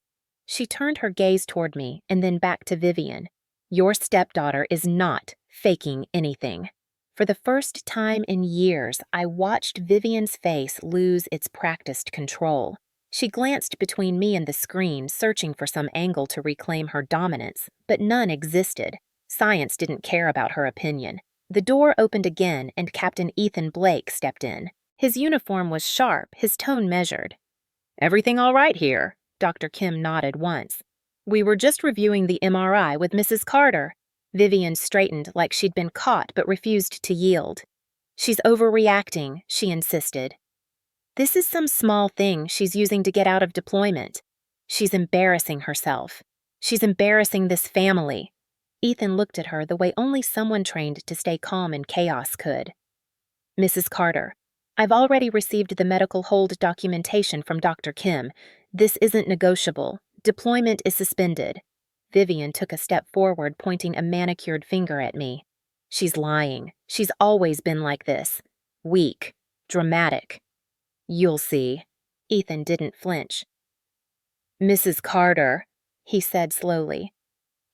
She turned her gaze toward me and then back to Vivian. Your stepdaughter is not faking anything. For the first time in years, I watched Vivian's face lose its practiced control. She glanced between me and the screen, searching for some angle to reclaim her dominance, but none existed. Science didn't care about her opinion. The door opened again, and Captain Ethan Blake stepped in. His uniform was sharp, his tone measured. "Everything all right here?" Dr. Kim nodded once. "We were just reviewing the MRI with Mrs. Carter." Vivian straightened like she'd been caught but refused to yield. "She's overreacting," she insisted. "This is some small thing she's using to get out of deployment. She's embarrassing herself. She's embarrassing this family." Ethan looked at her the way only someone trained to stay calm in chaos could. "Mrs. Carter, I've already received the medical hold documentation from Dr. Kim. This isn't negotiable. Deployment is suspended." Vivian took a step forward, pointing a manicured finger at me. "She's lying. She's always been like this. Weak. Dramatic. You'll see." Ethan didn't flinch. "Mrs. Carter," he said slowly,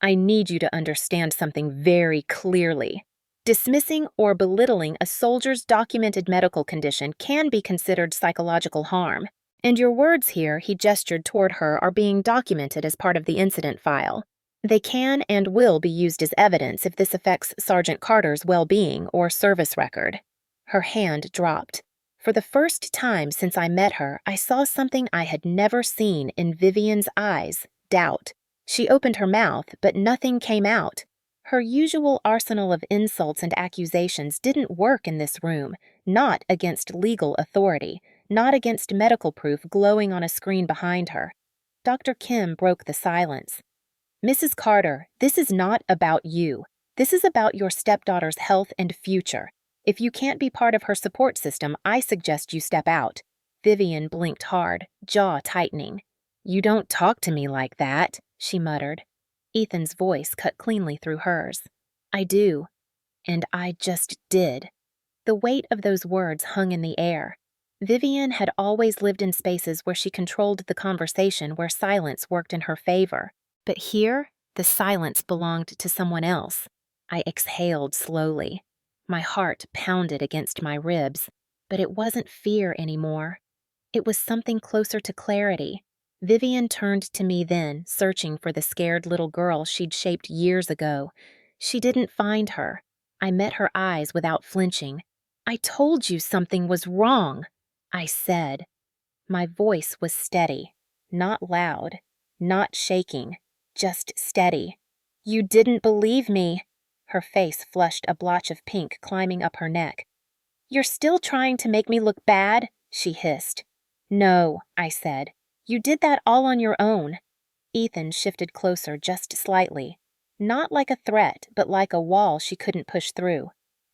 "I need you to understand something very clearly. Dismissing or belittling a soldier's documented medical condition can be considered psychological harm, and your words here," he gestured toward her, "are being documented as part of the incident file. They can and will be used as evidence if this affects Sergeant Carter's well-being or service record." Her hand dropped. For the first time since I met her, I saw something I had never seen in Vivian's eyes: doubt. She opened her mouth, but nothing came out. Her usual arsenal of insults and accusations didn't work in this room, not against legal authority, not against medical proof glowing on a screen behind her. Dr. Kim broke the silence. "Mrs. Carter, this is not about you. This is about your stepdaughter's health and future. If you can't be part of her support system, I suggest you step out." Vivian blinked hard, jaw tightening. "You don't talk to me like that," she muttered. Ethan's voice cut cleanly through hers. "I do. And I just did." The weight of those words hung in the air. Vivian had always lived in spaces where she controlled the conversation, where silence worked in her favor. But here, the silence belonged to someone else. I exhaled slowly. My heart pounded against my ribs, but it wasn't fear anymore. It was something closer to clarity. Vivian turned to me then, searching for the scared little girl she'd shaped years ago. She didn't find her. I met her eyes without flinching. "I told you something was wrong," I said. My voice was steady, not loud, not shaking, just steady. "You didn't believe me." Her face flushed, a blotch of pink climbing up her neck. "You're still trying to make me look bad," she hissed. "No," I said. "You did that all on your own." Ethan shifted closer just slightly. Not like a threat, but like a wall she couldn't push through.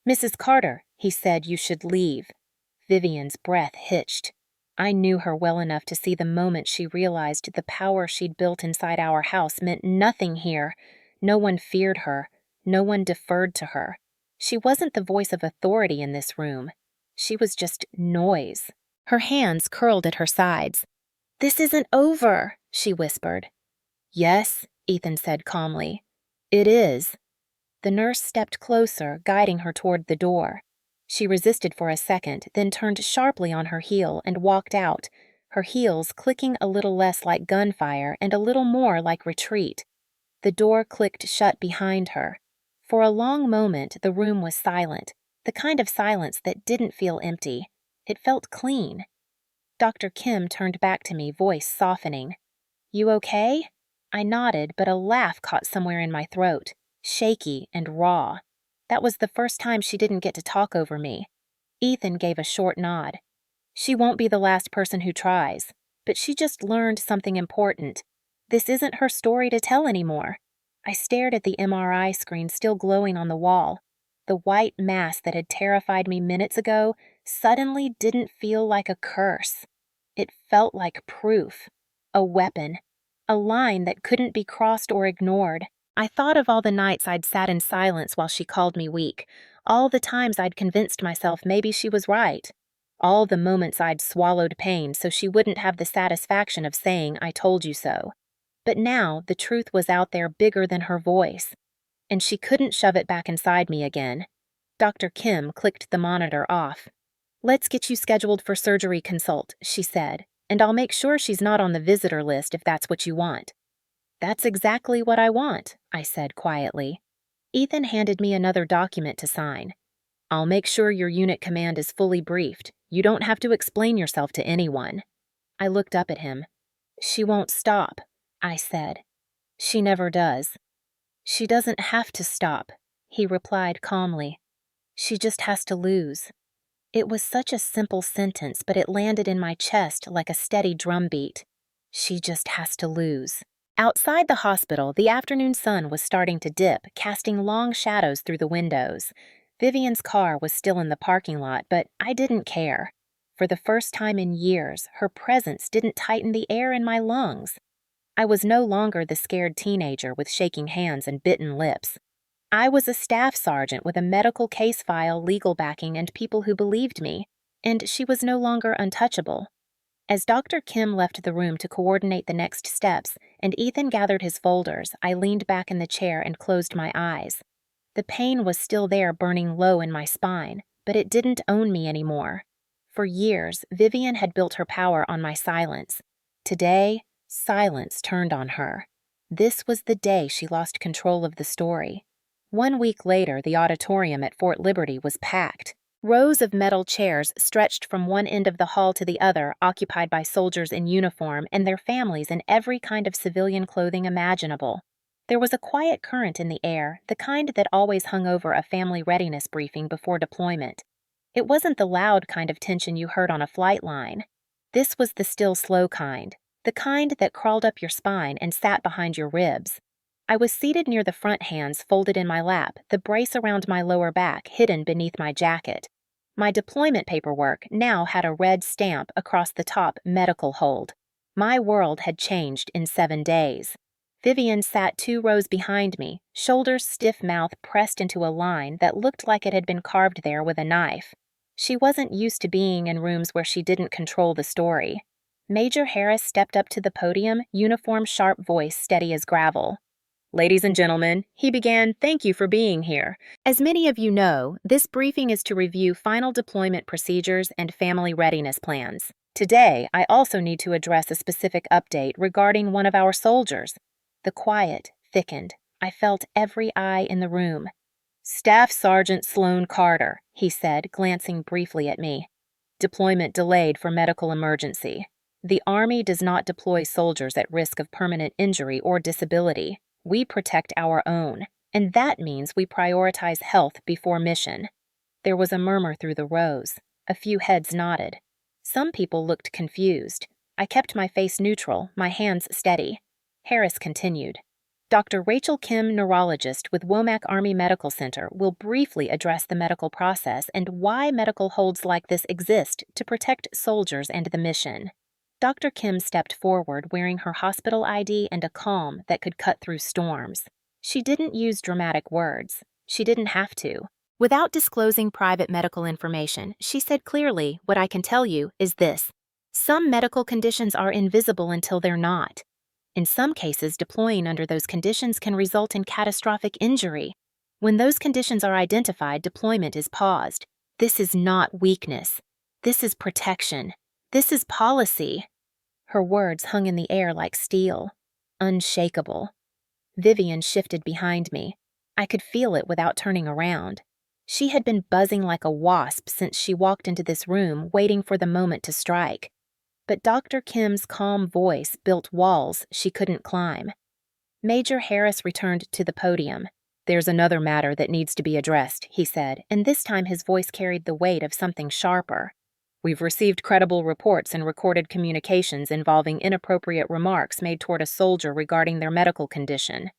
"Mrs. Carter," he said, "you should leave." Vivian's breath hitched. I knew her well enough to see the moment she realized the power she'd built inside our house meant nothing here. No one feared her. No one deferred to her. She wasn't the voice of authority in this room. She was just noise. Her hands curled at her sides. "This isn't over," she whispered. "Yes," Ethan said calmly. "It is." The nurse stepped closer, guiding her toward the door. She resisted for a second, then turned sharply on her heel and walked out, her heels clicking a little less like gunfire and a little more like retreat. The door clicked shut behind her. For a long moment, the room was silent, the kind of silence that didn't feel empty. It felt clean. Dr. Kim turned back to me, voice softening. "You okay?" I nodded, but a laugh caught somewhere in my throat, shaky and raw. That was the first time she didn't get to talk over me. Ethan gave a short nod. "She won't be the last person who tries, but she just learned something important. This isn't her story to tell anymore." I stared at the MRI screen still glowing on the wall. The white mass that had terrified me minutes ago suddenly didn't feel like a curse. It felt like proof, a weapon, a line that couldn't be crossed or ignored. I thought of all the nights I'd sat in silence while she called me weak, all the times I'd convinced myself maybe she was right. All the moments I'd swallowed pain so she wouldn't have the satisfaction of saying, "I told you so." But now the truth was out there bigger than her voice, and she couldn't shove it back inside me again. Dr. Kim clicked the monitor off. "Let's get you scheduled for surgery consult," she said, "and I'll make sure she's not on the visitor list if that's what you want." "That's exactly what I want," I said quietly. Ethan handed me another document to sign. "I'll make sure your unit command is fully briefed. You don't have to explain yourself to anyone." I looked up at him. "She won't stop," I said. "She never does." "She doesn't have to stop," he replied calmly. "She just has to lose." It was such a simple sentence, but it landed in my chest like a steady drumbeat. She just has to lose. Outside the hospital, the afternoon sun was starting to dip, casting long shadows through the windows. Vivian's car was still in the parking lot, but I didn't care. For the first time in years, her presence didn't tighten the air in my lungs. I was no longer the scared teenager with shaking hands and bitten lips. I was a staff sergeant with a medical case file, legal backing, and people who believed me, and she was no longer untouchable. As Dr. Kim left the room to coordinate the next steps, and Ethan gathered his folders, I leaned back in the chair and closed my eyes. The pain was still there, burning low in my spine, but it didn't own me anymore. For years, Vivian had built her power on my silence. Today, silence turned on her. This was the day she lost control of the story. 1 week later, the auditorium at Fort Liberty was packed. Rows of metal chairs stretched from one end of the hall to the other, occupied by soldiers in uniform and their families in every kind of civilian clothing imaginable. There was a quiet current in the air, the kind that always hung over a family readiness briefing before deployment. It wasn't the loud kind of tension you heard on a flight line. This was the still, slow kind, the kind that crawled up your spine and sat behind your ribs. I was seated near the front, hands folded in my lap, the brace around my lower back hidden beneath my jacket. My deployment paperwork now had a red stamp across the top, medical hold. My world had changed in 7 days. Vivian sat 2 rows behind me, shoulders stiff, mouth pressed into a line that looked like it had been carved there with a knife. She wasn't used to being in rooms where she didn't control the story. Major Harris stepped up to the podium, uniform, sharp voice steady as gravel. "Ladies and gentlemen," he began, "thank you for being here. As many of you know, this briefing is to review final deployment procedures and family readiness plans. Today, I also need to address a specific update regarding one of our soldiers." The quiet thickened. I felt every eye in the room. "Staff Sergeant Sloan Carter," he said, glancing briefly at me. "Deployment delayed for medical emergency. The Army does not deploy soldiers at risk of permanent injury or disability. We protect our own, and that means we prioritize health before mission." There was a murmur through the rows. A few heads nodded. Some people looked confused. I kept my face neutral, my hands steady. Harris continued. "Dr. Rachel Kim, neurologist with Womack Army Medical Center, will briefly address the medical process and why medical holds like this exist to protect soldiers and the mission." Dr. Kim stepped forward wearing her hospital ID and a calm that could cut through storms. She didn't use dramatic words. She didn't have to. Without disclosing private medical information, she said clearly, "What I can tell you is this. Some medical conditions are invisible until they're not. In some cases, deploying under those conditions can result in catastrophic injury. When those conditions are identified, deployment is paused. This is not weakness. This is protection. This is policy." Her words hung in the air like steel, unshakable. Vivian shifted behind me. I could feel it without turning around. She had been buzzing like a wasp since she walked into this room, waiting for the moment to strike. But Dr. Kim's calm voice built walls she couldn't climb. Major Harris returned to the podium. "There's another matter that needs to be addressed," he said, and this time his voice carried the weight of something sharper. "We've received credible reports and recorded communications involving inappropriate remarks made toward a soldier regarding their medical condition."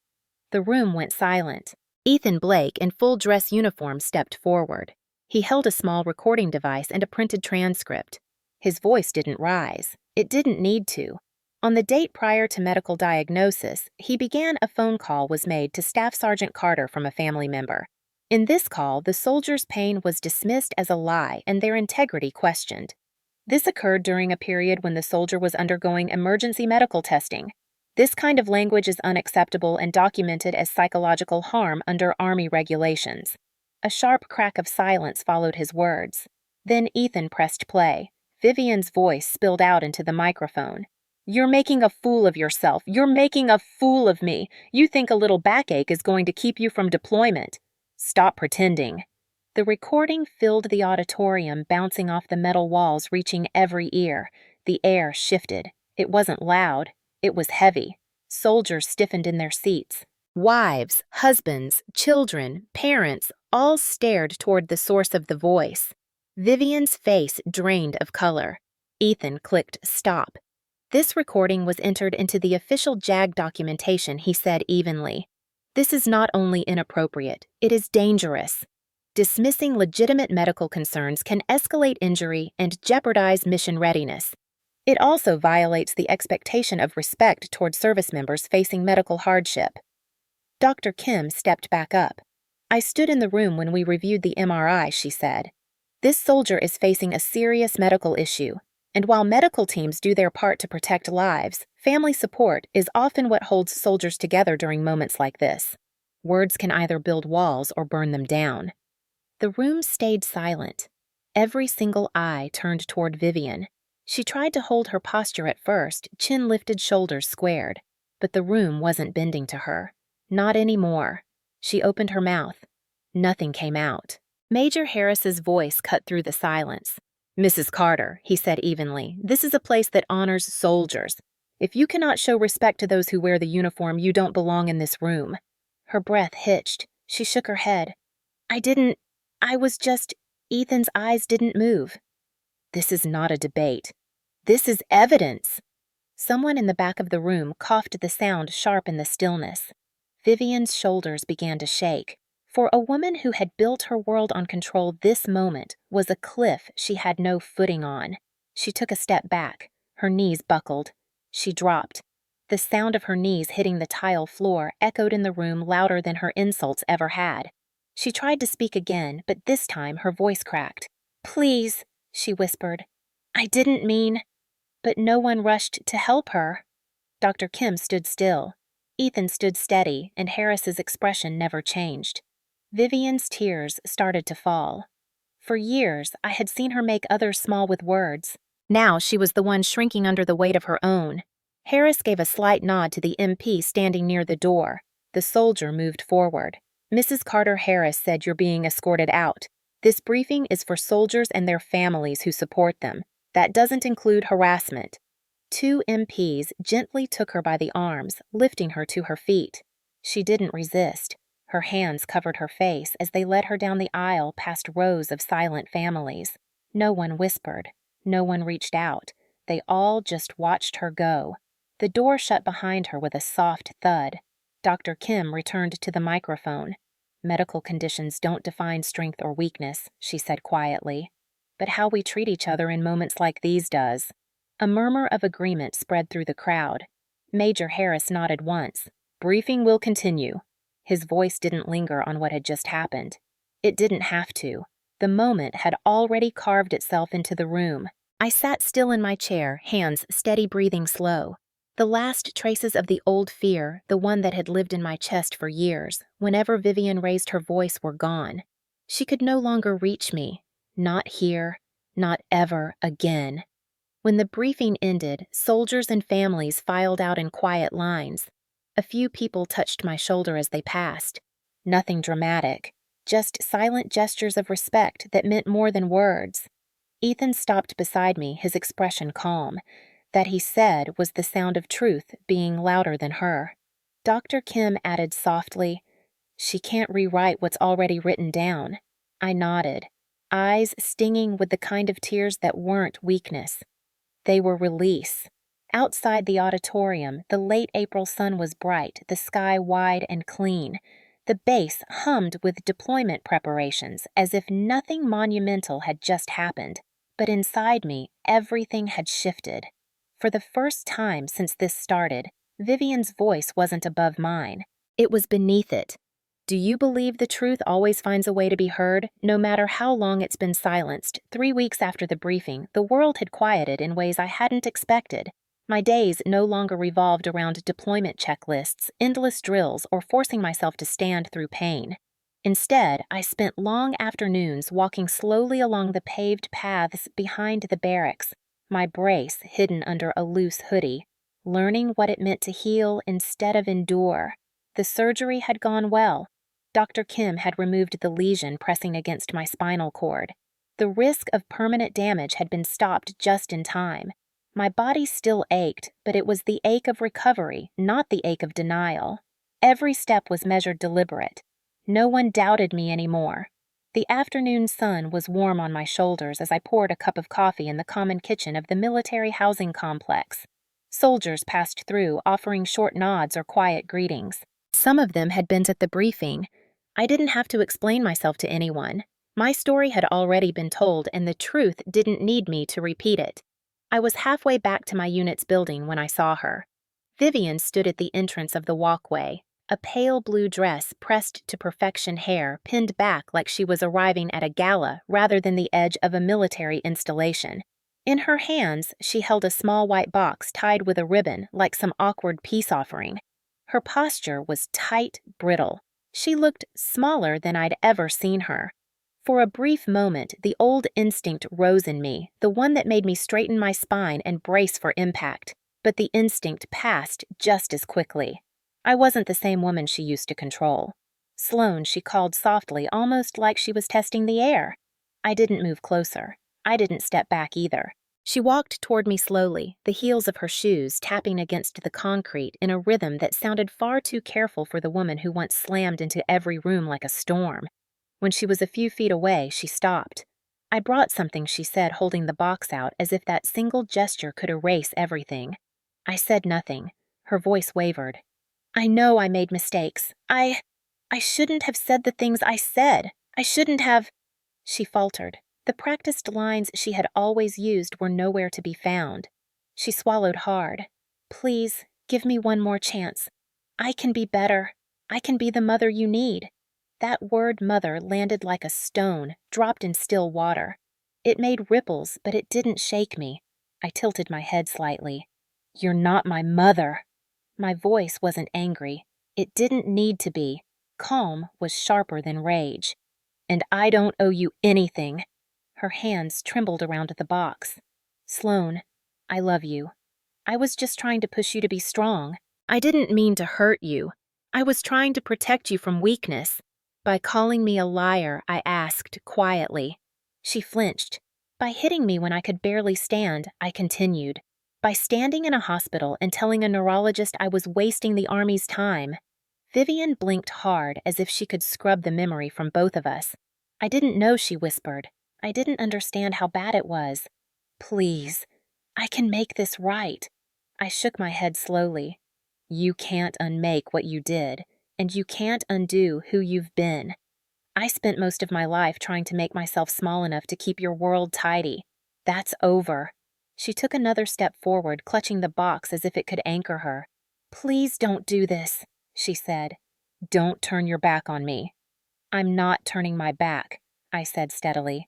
The room went silent. Ethan Blake, in full dress uniform, stepped forward. He held a small recording device and a printed transcript. His voice didn't rise. It didn't need to. On the date prior to medical diagnosis, he began a phone call was made to Staff Sergeant Carter from a family member. In this call, the soldiers' pain was dismissed as a lie and their integrity questioned. This occurred during a period when the soldier was undergoing emergency medical testing. This kind of language is unacceptable and documented as psychological harm under Army regulations. A sharp crack of silence followed his words. Then Ethan pressed play. Vivian's voice spilled out into the microphone. "You're making a fool of yourself. You're making a fool of me. You think a little backache is going to keep you from deployment. Stop pretending." The recording filled the auditorium, bouncing off the metal walls, reaching every ear. The air shifted. It wasn't loud. It was heavy. Soldiers stiffened in their seats. Wives, husbands, children, parents all stared toward the source of the voice. Vivian's face drained of color. Ethan clicked stop. "This recording was entered into the official JAG documentation," he said evenly. "This is not only inappropriate, it is dangerous. Dismissing legitimate medical concerns can escalate injury and jeopardize mission readiness. It also violates the expectation of respect toward service members facing medical hardship." Dr. Kim stepped back up. "I stood in the room when we reviewed the MRI," she said. "This soldier is facing a serious medical issue, and while medical teams do their part to protect lives, family support is often what holds soldiers together during moments like this. Words can either build walls or burn them down." The room stayed silent. Every single eye turned toward Vivian. She tried to hold her posture at first, chin lifted, shoulders squared. But the room wasn't bending to her. Not anymore. She opened her mouth. Nothing came out. Major Harris's voice cut through the silence. "Mrs. Carter," he said evenly, "this is a place that honors soldiers. If you cannot show respect to those who wear the uniform, you don't belong in this room." Her breath hitched. She shook her head. I was just..." Ethan's eyes didn't move. "This is not a debate. This is evidence." Someone in the back of the room coughed, the sound sharp in the stillness. Vivian's shoulders began to shake. For a woman who had built her world on control, this moment was a cliff she had no footing on. She took a step back. Her knees buckled. She dropped. The sound of her knees hitting the tile floor echoed in the room louder than her insults ever had. She tried to speak again, but this time her voice cracked. "Please," she whispered. "I didn't mean..." But no one rushed to help her. Dr. Kim stood still. Ethan stood steady, and Harris's expression never changed. Vivian's tears started to fall. For years, I had seen her make others small with words. Now she was the one shrinking under the weight of her own. Harris gave a slight nod to the MP standing near the door. The soldier moved forward. "Mrs. Carter Harris said you're being escorted out. This briefing is for soldiers and their families who support them. That doesn't include harassment." Two MPs gently took her by the arms, lifting her to her feet. She didn't resist. Her hands covered her face as they led her down the aisle past rows of silent families. No one whispered. No one reached out. They all just watched her go. The door shut behind her with a soft thud. Dr. Kim returned to the microphone. "Medical conditions don't define strength or weakness," she said quietly. "But how we treat each other in moments like these does." A murmur of agreement spread through the crowd. Major Harris nodded once. "Briefing will continue." His voice didn't linger on what had just happened. It didn't have to. The moment had already carved itself into the room. I sat still in my chair, hands steady, breathing slow. The last traces of the old fear, the one that had lived in my chest for years, whenever Vivian raised her voice, were gone. She could no longer reach me. Not here. Not ever again. When the briefing ended, soldiers and families filed out in quiet lines. A few people touched my shoulder as they passed. Nothing dramatic, just silent gestures of respect that meant more than words. Ethan stopped beside me, his expression calm. That he said was the sound of truth being louder than her. Dr. Kim added softly, "She can't rewrite what's already written down." I nodded, eyes stinging with the kind of tears that weren't weakness. They were release. Outside the auditorium, the late April sun was bright, the sky wide and clean. The base hummed with deployment preparations, as if nothing monumental had just happened. But inside me, everything had shifted. For the first time since this started, Vivian's voice wasn't above mine. It was beneath it. Do you believe the truth always finds a way to be heard, no matter how long it's been silenced? 3 weeks after the briefing, the world had quieted in ways I hadn't expected. My days no longer revolved around deployment checklists, endless drills, or forcing myself to stand through pain. Instead, I spent long afternoons walking slowly along the paved paths behind the barracks, my brace hidden under a loose hoodie, learning what it meant to heal instead of endure. The surgery had gone well. Dr. Kim had removed the lesion pressing against my spinal cord. The risk of permanent damage had been stopped just in time. My body still ached, but it was the ache of recovery, not the ache of denial. Every step was measured deliberate. No one doubted me anymore. The afternoon sun was warm on my shoulders as I poured a cup of coffee in the common kitchen of the military housing complex. Soldiers passed through, offering short nods or quiet greetings. Some of them had been at the briefing. I didn't have to explain myself to anyone. My story had already been told, and the truth didn't need me to repeat it. I was halfway back to my unit's building when I saw her. Vivian stood at the entrance of the walkway, a pale blue dress pressed to perfection, hair pinned back like she was arriving at a gala rather than the edge of a military installation. In her hands, she held a small white box tied with a ribbon like some awkward peace offering. Her posture was tight, brittle. She looked smaller than I'd ever seen her. For a brief moment, the old instinct rose in me, the one that made me straighten my spine and brace for impact. But the instinct passed just as quickly. I wasn't the same woman she used to control. Sloane, she called softly, almost like she was testing the air. I didn't move closer. I didn't step back either. She walked toward me slowly, the heels of her shoes tapping against the concrete in a rhythm that sounded far too careful for the woman who once slammed into every room like a storm. When she was a few feet away, she stopped. "I brought something," she said, holding the box out as if that single gesture could erase everything. I said nothing. Her voice wavered. "I know I made mistakes. I shouldn't have said the things I said. I shouldn't have—" She faltered. The practiced lines she had always used were nowhere to be found. She swallowed hard. "Please, give me one more chance. I can be better. I can be the mother you need." That word mother landed like a stone, dropped in still water. It made ripples, but it didn't shake me. I tilted my head slightly. "You're not my mother." My voice wasn't angry. It didn't need to be. Calm was sharper than rage. "And I don't owe you anything." Her hands trembled around the box. "Sloane, I love you. I was just trying to push you to be strong. I didn't mean to hurt you. I was trying to protect you from weakness." "By calling me a liar," I asked quietly. She flinched. "By hitting me when I could barely stand," I continued. "By standing in a hospital and telling a neurologist I was wasting the Army's time." Vivian blinked hard as if she could scrub the memory from both of us. "I didn't know," she whispered. "I didn't understand how bad it was. Please, I can make this right." I shook my head slowly. "You can't unmake what you did, and you can't undo who you've been. I spent most of my life trying to make myself small enough to keep your world tidy. That's over." She took another step forward, clutching the box as if it could anchor her. "Please don't do this," she said. "Don't turn your back on me." "I'm not turning my back," I said steadily.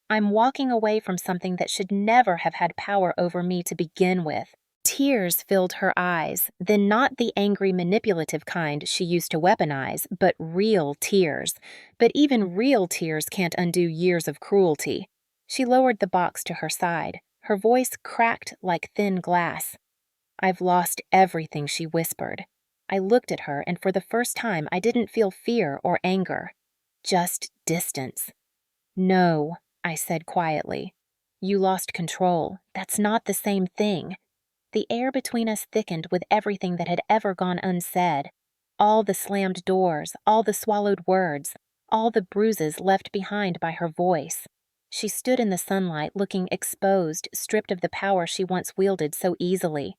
"I'm walking away from something that should never have had power over me to begin with." Tears filled her eyes, then not the angry, manipulative kind she used to weaponize, but real tears. But even real tears can't undo years of cruelty. She lowered the box to her side. Her voice cracked like thin glass. "I've lost everything," she whispered. I looked at her, and for the first time I didn't feel fear or anger. Just distance. "No," I said quietly. "You lost control. That's not the same thing." The air between us thickened with everything that had ever gone unsaid. All the slammed doors, all the swallowed words, all the bruises left behind by her voice. She stood in the sunlight, looking exposed, stripped of the power she once wielded so easily.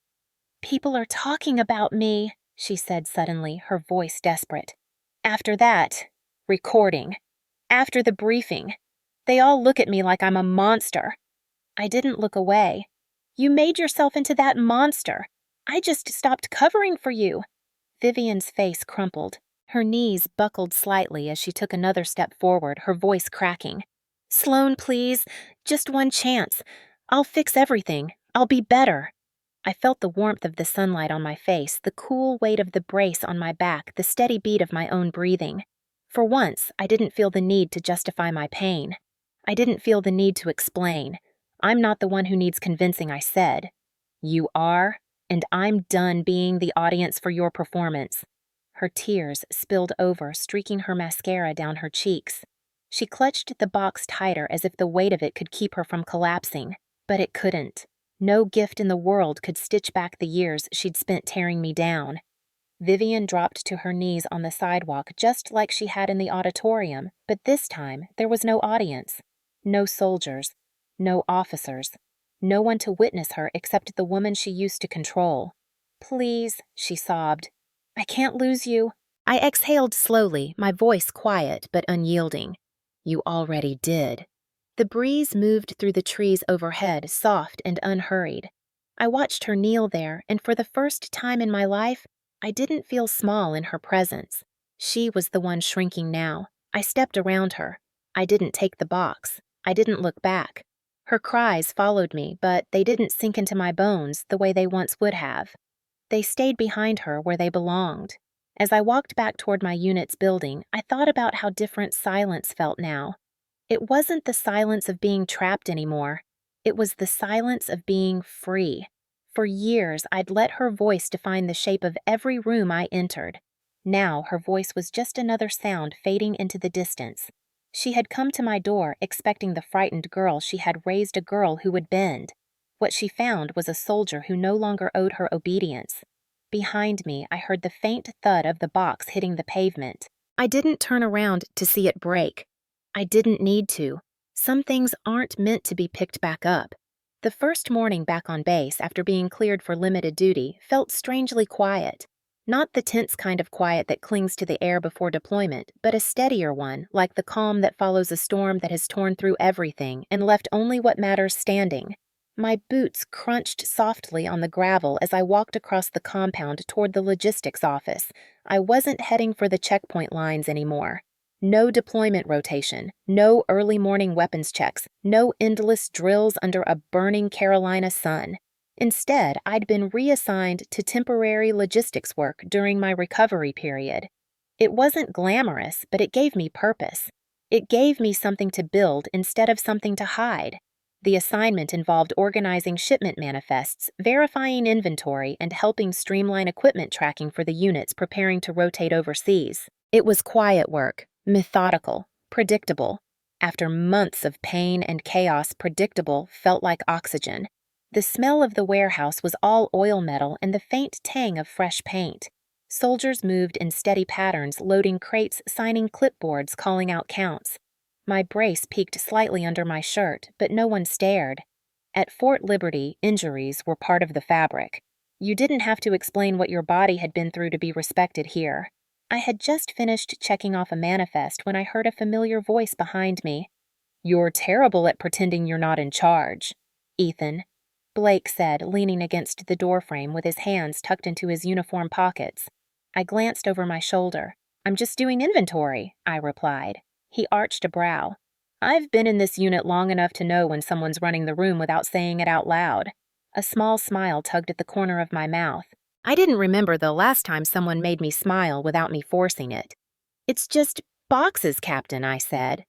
"People are talking about me," she said suddenly, her voice desperate. "After that, recording. After the briefing. They all look at me like I'm a monster." I didn't look away. "You made yourself into that monster. I just stopped covering for you." Vivian's face crumpled. Her knees buckled slightly as she took another step forward, her voice cracking. "Sloan, please. Just one chance. I'll fix everything. I'll be better." I felt the warmth of the sunlight on my face, the cool weight of the brace on my back, the steady beat of my own breathing. For once, I didn't feel the need to justify my pain. I didn't feel the need to explain. I'm not the one who needs convincing, I said. "You are, and I'm done being the audience for your performance." Her tears spilled over, streaking her mascara down her cheeks. She clutched the box tighter as if the weight of it could keep her from collapsing, but it couldn't. No gift in the world could stitch back the years she'd spent tearing me down. Vivian dropped to her knees on the sidewalk just like she had in the auditorium, but this time there was no audience. No soldiers. No officers. No one to witness her except the woman she used to control. "Please," she sobbed. "I can't lose you." I exhaled slowly, my voice quiet but unyielding. "You already did." The breeze moved through the trees overhead, soft and unhurried. I watched her kneel there, and for the first time in my life, I didn't feel small in her presence. She was the one shrinking now. I stepped around her. I didn't take the box. I didn't look back. Her cries followed me, but they didn't sink into my bones the way they once would have. They stayed behind her where they belonged. As I walked back toward my unit's building, I thought about how different silence felt now. It wasn't the silence of being trapped anymore. It was the silence of being free. For years, I'd let her voice define the shape of every room I entered. Now, her voice was just another sound fading into the distance. She had come to my door expecting the frightened girl she had raised a girl who would bend. What she found was a soldier who no longer owed her obedience. Behind me, I heard the faint thud of the box hitting the pavement. I didn't turn around to see it break. I didn't need to. Some things aren't meant to be picked back up. The first morning back on base after being cleared for limited duty felt strangely quiet. Not the tense kind of quiet that clings to the air before deployment, but a steadier one, like the calm that follows a storm that has torn through everything and left only what matters standing. My boots crunched softly on the gravel as I walked across the compound toward the logistics office. I wasn't heading for the checkpoint lines anymore. No deployment rotation, no early morning weapons checks, no endless drills under a burning Carolina sun. Instead, I'd been reassigned to temporary logistics work during my recovery period. It wasn't glamorous, but it gave me purpose. It gave me something to build instead of something to hide. The assignment involved organizing shipment manifests, verifying inventory, and helping streamline equipment tracking for the units preparing to rotate overseas. It was quiet work, methodical, predictable. After months of pain and chaos, predictable felt like oxygen. The smell of the warehouse was all oil metal and the faint tang of fresh paint. Soldiers moved in steady patterns, loading crates, signing clipboards, calling out counts. My brace peeked slightly under my shirt, but no one stared. At Fort Liberty, injuries were part of the fabric. You didn't have to explain what your body had been through to be respected here. I had just finished checking off a manifest when I heard a familiar voice behind me. "You're terrible at pretending you're not in charge, Ethan," Blake said, leaning against the doorframe with his hands tucked into his uniform pockets. I glanced over my shoulder. "I'm just doing inventory," I replied. He arched a brow. "I've been in this unit long enough to know when someone's running the room without saying it out loud." A small smile tugged at the corner of my mouth. I didn't remember the last time someone made me smile without me forcing it. "It's just boxes, Captain," I said.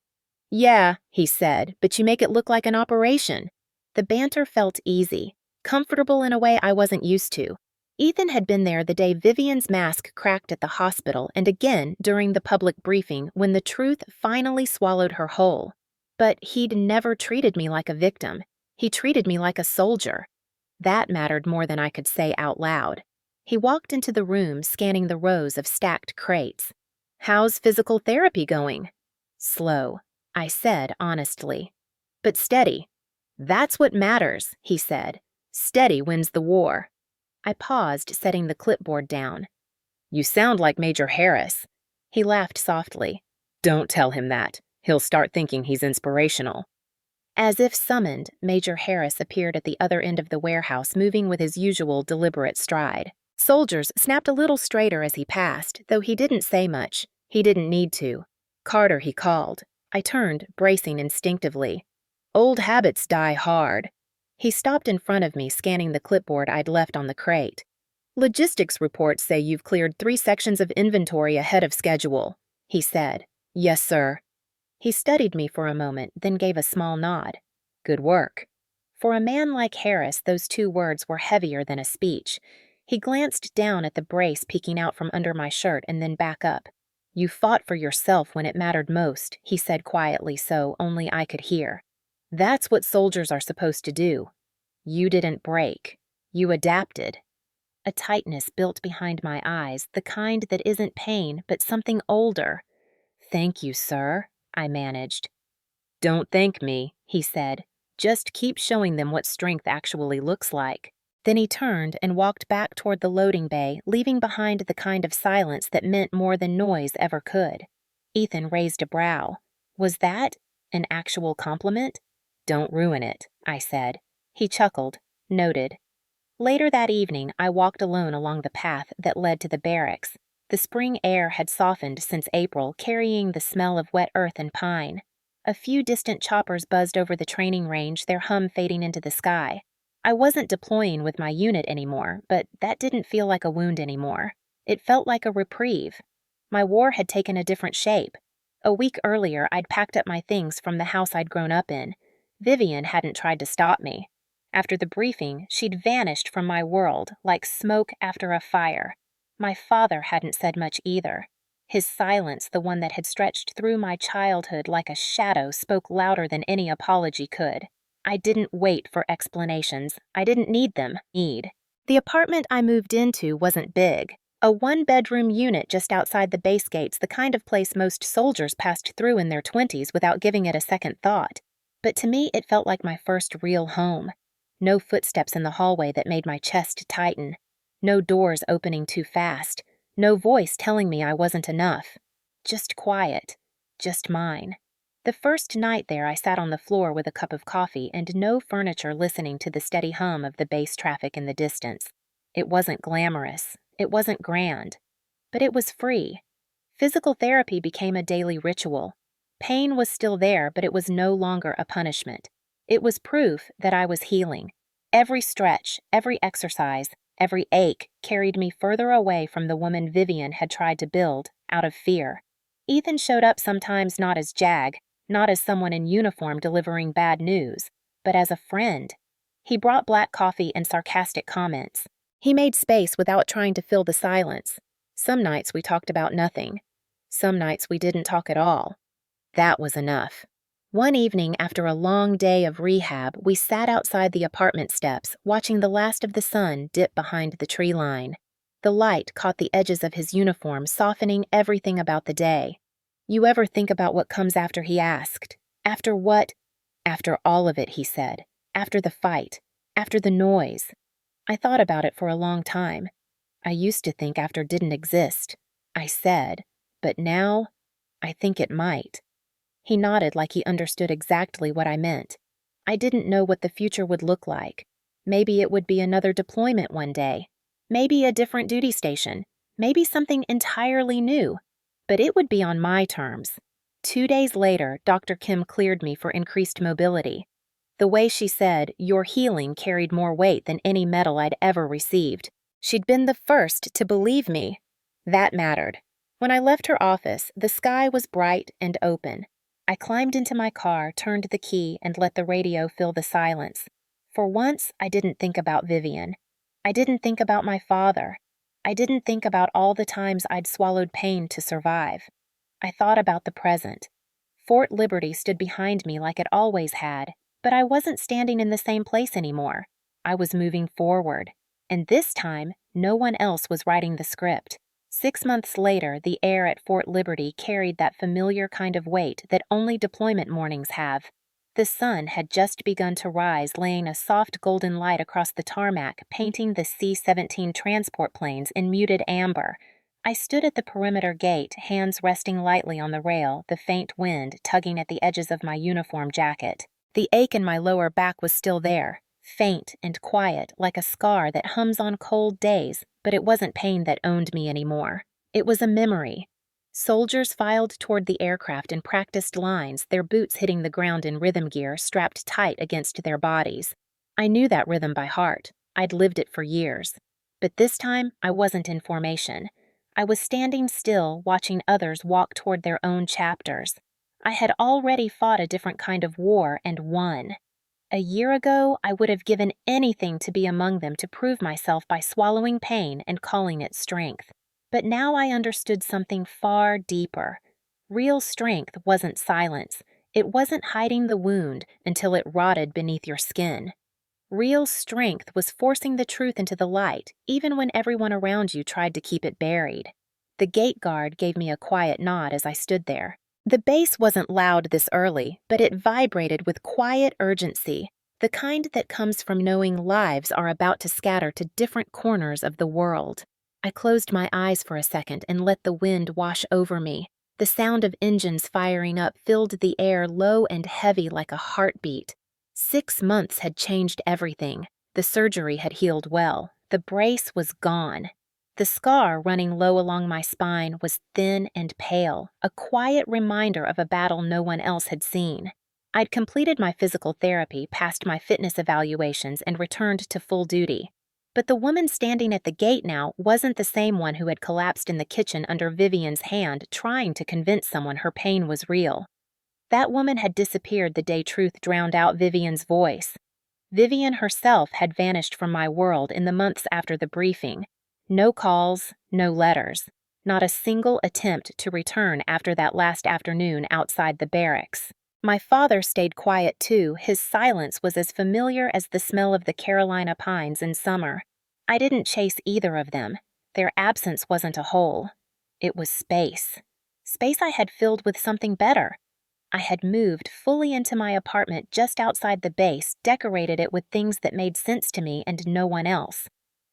"Yeah," he said, "but you make it look like an operation." The banter felt easy, comfortable in a way I wasn't used to. Ethan had been there the day Vivian's mask cracked at the hospital and again during the public briefing when the truth finally swallowed her whole. But he'd never treated me like a victim. He treated me like a soldier. That mattered more than I could say out loud. He walked into the room, scanning the rows of stacked crates. "How's physical therapy going?" "Slow," I said honestly. "But steady." "That's what matters," he said. "Steady wins the war." I paused, setting the clipboard down. "You sound like Major Harris." He laughed softly. "Don't tell him that. He'll start thinking he's inspirational." As if summoned, Major Harris appeared at the other end of the warehouse, moving with his usual deliberate stride. Soldiers snapped a little straighter as he passed, though he didn't say much. He didn't need to. Carter, he called. I turned, bracing instinctively. Old habits die hard. He stopped in front of me, scanning the clipboard I'd left on the crate. Logistics reports say you've cleared 3 sections of inventory ahead of schedule, he said. Yes, sir. He studied me for a moment, then gave a small nod. Good work. For a man like Harris, those 2 words were heavier than a speech. He glanced down at the brace peeking out from under my shirt and then back up. You fought for yourself when it mattered most, he said quietly so only I could hear. That's what soldiers are supposed to do. You didn't break. You adapted. A tightness built behind my eyes, the kind that isn't pain, but something older. Thank you, sir, I managed. Don't thank me, he said. Just keep showing them what strength actually looks like. Then he turned and walked back toward the loading bay, leaving behind the kind of silence that meant more than noise ever could. Ethan raised a brow. Was that an actual compliment? Don't ruin it, I said. He chuckled, noted. Later that evening, I walked alone along the path that led to the barracks. The spring air had softened since April, carrying the smell of wet earth and pine. A few distant choppers buzzed over the training range, their hum fading into the sky. I wasn't deploying with my unit anymore, but that didn't feel like a wound anymore. It felt like a reprieve. My war had taken a different shape. A week earlier, I'd packed up my things from the house I'd grown up in. Vivian hadn't tried to stop me. After the briefing, she'd vanished from my world like smoke after a fire. My father hadn't said much either. His silence, the one that had stretched through my childhood like a shadow, spoke louder than any apology could. I didn't wait for explanations. I didn't need them. The apartment I moved into wasn't big. A 1-bedroom unit just outside the base gates, the kind of place most soldiers passed through in their 20s without giving it a second thought. But to me, it felt like my first real home. No footsteps in the hallway that made my chest tighten. No doors opening too fast. No voice telling me I wasn't enough. Just quiet. Just mine. The first night there, I sat on the floor with a cup of coffee and no furniture, listening to the steady hum of the base traffic in the distance. It wasn't glamorous. It wasn't grand. But it was free. Physical therapy became a daily ritual. Pain was still there, but it was no longer a punishment. It was proof that I was healing. Every stretch, every exercise, every ache carried me further away from the woman Vivian had tried to build out of fear. Ethan showed up sometimes not as Jag, not as someone in uniform delivering bad news, but as a friend. He brought black coffee and sarcastic comments. He made space without trying to fill the silence. Some nights we talked about nothing. Some nights we didn't talk at all. That was enough. One evening after a long day of rehab, we sat outside the apartment steps, watching the last of the sun dip behind the tree line. The light caught the edges of his uniform, softening everything about the day. You ever think about what comes after, he asked. After what? After all of it, he said. After the fight. After the noise. I thought about it for a long time. I used to think after didn't exist. I said, but now, I think it might. He nodded like he understood exactly what I meant. I didn't know what the future would look like. Maybe it would be another deployment one day. Maybe a different duty station. Maybe something entirely new. But it would be on my terms. 2 days later, Dr. Kim cleared me for increased mobility. The way she said, "Your healing," carried more weight than any medal I'd ever received. She'd been the first to believe me. That mattered. When I left her office, the sky was bright and open. I climbed into my car, turned the key, and let the radio fill the silence. For once, I didn't think about Vivian. I didn't think about my father. I didn't think about all the times I'd swallowed pain to survive. I thought about the present. Fort Liberty stood behind me like it always had, but I wasn't standing in the same place anymore. I was moving forward. And this time, no one else was writing the script. 6 months later, the air at Fort Liberty carried that familiar kind of weight that only deployment mornings have. The sun had just begun to rise, laying a soft golden light across the tarmac, painting the C-17 transport planes in muted amber. I stood at the perimeter gate, hands resting lightly on the rail, the faint wind tugging at the edges of my uniform jacket. The ache in my lower back was still there, faint and quiet, like a scar that hums on cold days, but it wasn't pain that owned me anymore. It was a memory. Soldiers filed toward the aircraft in practiced lines, their boots hitting the ground in rhythm gear strapped tight against their bodies. I knew that rhythm by heart. I'd lived it for years. But this time, I wasn't in formation. I was standing still, watching others walk toward their own chapters. I had already fought a different kind of war and won. A year ago, I would have given anything to be among them to prove myself by swallowing pain and calling it strength. But now I understood something far deeper. Real strength wasn't silence. It wasn't hiding the wound until it rotted beneath your skin. Real strength was forcing the truth into the light, even when everyone around you tried to keep it buried. The gate guard gave me a quiet nod as I stood there. The bass wasn't loud this early, but it vibrated with quiet urgency, the kind that comes from knowing lives are about to scatter to different corners of the world. I closed my eyes for a second and let the wind wash over me. The sound of engines firing up filled the air low and heavy like a heartbeat. 6 months had changed everything. The surgery had healed well. The brace was gone. The scar running low along my spine was thin and pale, a quiet reminder of a battle no one else had seen. I'd completed my physical therapy, passed my fitness evaluations, and returned to full duty. But the woman standing at the gate now wasn't the same one who had collapsed in the kitchen under Vivian's hand, trying to convince someone her pain was real. That woman had disappeared the day truth drowned out Vivian's voice. Vivian herself had vanished from my world in the months after the briefing. No calls, no letters. Not a single attempt to return after that last afternoon outside the barracks. My father stayed quiet too. His silence was as familiar as the smell of the Carolina pines in summer. I didn't chase either of them. Their absence wasn't a hole. It was space. Space I had filled with something better. I had moved fully into my apartment just outside the base, decorated it with things that made sense to me and no one else.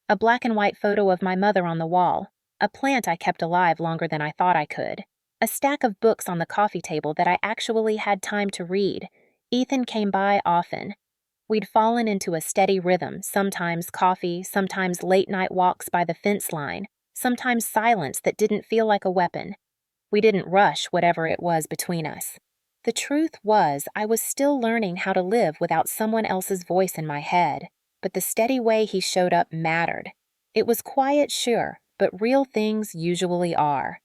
A black and white photo of my mother on the wall, a plant I kept alive longer than I thought I could, a stack of books on the coffee table that I actually had time to read. Ethan came by often. We'd fallen into a steady rhythm, sometimes coffee, sometimes late-night walks by the fence line, sometimes silence that didn't feel like a weapon. We didn't rush whatever it was between us. The truth was, I was still learning how to live without someone else's voice in my head, but the steady way he showed up mattered. It was quiet, sure, but real things usually are.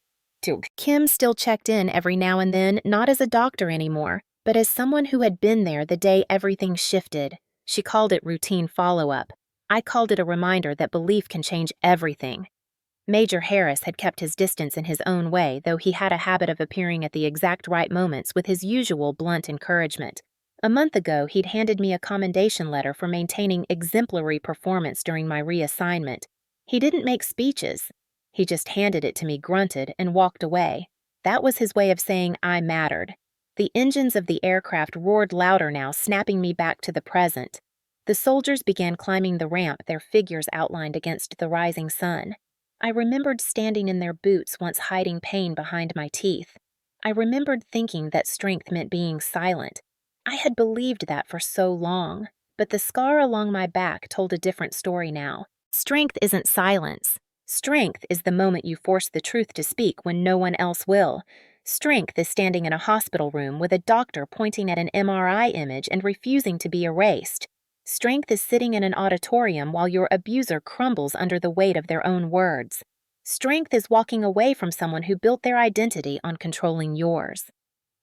Kim still checked in every now and then, not as a doctor anymore, but as someone who had been there the day everything shifted. She called it routine follow-up. I called it a reminder that belief can change everything. Major Harris had kept his distance in his own way, though he had a habit of appearing at the exact right moments with his usual blunt encouragement. A month ago, he'd handed me a commendation letter for maintaining exemplary performance during my reassignment. He didn't make speeches. He just handed it to me, grunted, and walked away. That was his way of saying I mattered. The engines of the aircraft roared louder now, snapping me back to the present. The soldiers began climbing the ramp, their figures outlined against the rising sun. I remembered standing in their boots once hiding pain behind my teeth. I remembered thinking that strength meant being silent. I had believed that for so long, but the scar along my back told a different story now. Strength isn't silence. Strength is the moment you force the truth to speak when no one else will. Strength is standing in a hospital room with a doctor pointing at an MRI image and refusing to be erased. Strength is sitting in an auditorium while your abuser crumbles under the weight of their own words. Strength is walking away from someone who built their identity on controlling yours.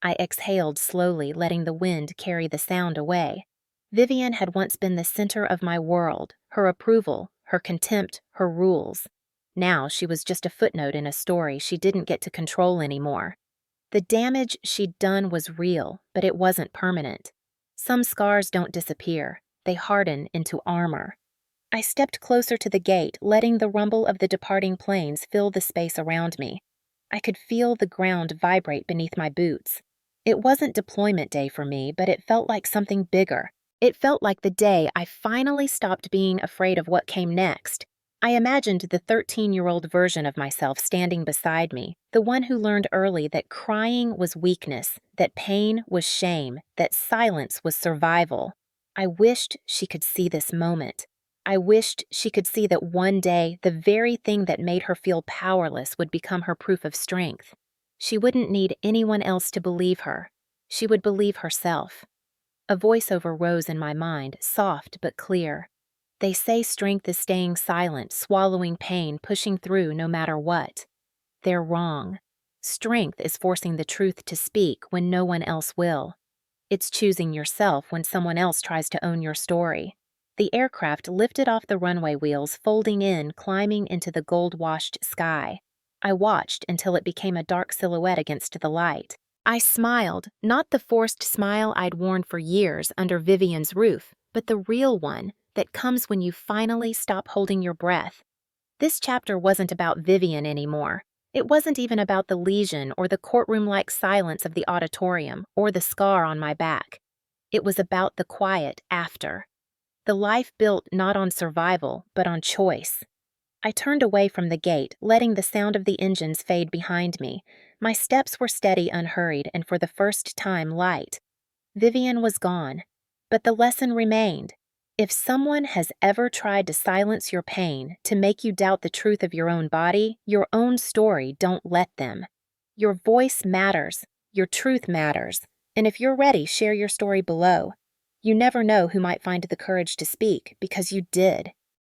I exhaled slowly, letting the wind carry the sound away. Vivian had once been the center of my world, her approval, her contempt, her rules. Now she was just a footnote in a story she didn't get to control anymore. The damage she'd done was real, but it wasn't permanent. Some scars don't disappear. They harden into armor. I stepped closer to the gate, letting the rumble of the departing planes fill the space around me. I could feel the ground vibrate beneath my boots. It wasn't deployment day for me, but it felt like something bigger. It felt like the day I finally stopped being afraid of what came next. I imagined the 13-year-old version of myself standing beside me, the one who learned early that crying was weakness, that pain was shame, that silence was survival. I wished she could see this moment. I wished she could see that one day the very thing that made her feel powerless would become her proof of strength. She wouldn't need anyone else to believe her. She would believe herself. A voiceover rose in my mind, soft but clear. They say strength is staying silent, swallowing pain, pushing through no matter what. They're wrong. Strength is forcing the truth to speak when no one else will. It's choosing yourself when someone else tries to own your story. The aircraft lifted off the runway wheels, folding in, climbing into the gold-washed sky. I watched until it became a dark silhouette against the light. I smiled, not the forced smile I'd worn for years under Vivian's roof, but the real one that comes when you finally stop holding your breath. This chapter wasn't about Vivian anymore. It wasn't even about the lesion or the courtroom-like silence of the auditorium or the scar on my back. It was about the quiet after. The life built not on survival, but on choice. I turned away from the gate, letting the sound of the engines fade behind me. My steps were steady, unhurried, and for the first time light. Vivian was gone, but the lesson remained. If someone has ever tried to silence your pain, to make you doubt the truth of your own body, your own story, don't let them. Your voice matters. Your truth matters. And if you're ready, share your story below. You never know who might find the courage to speak, because you did.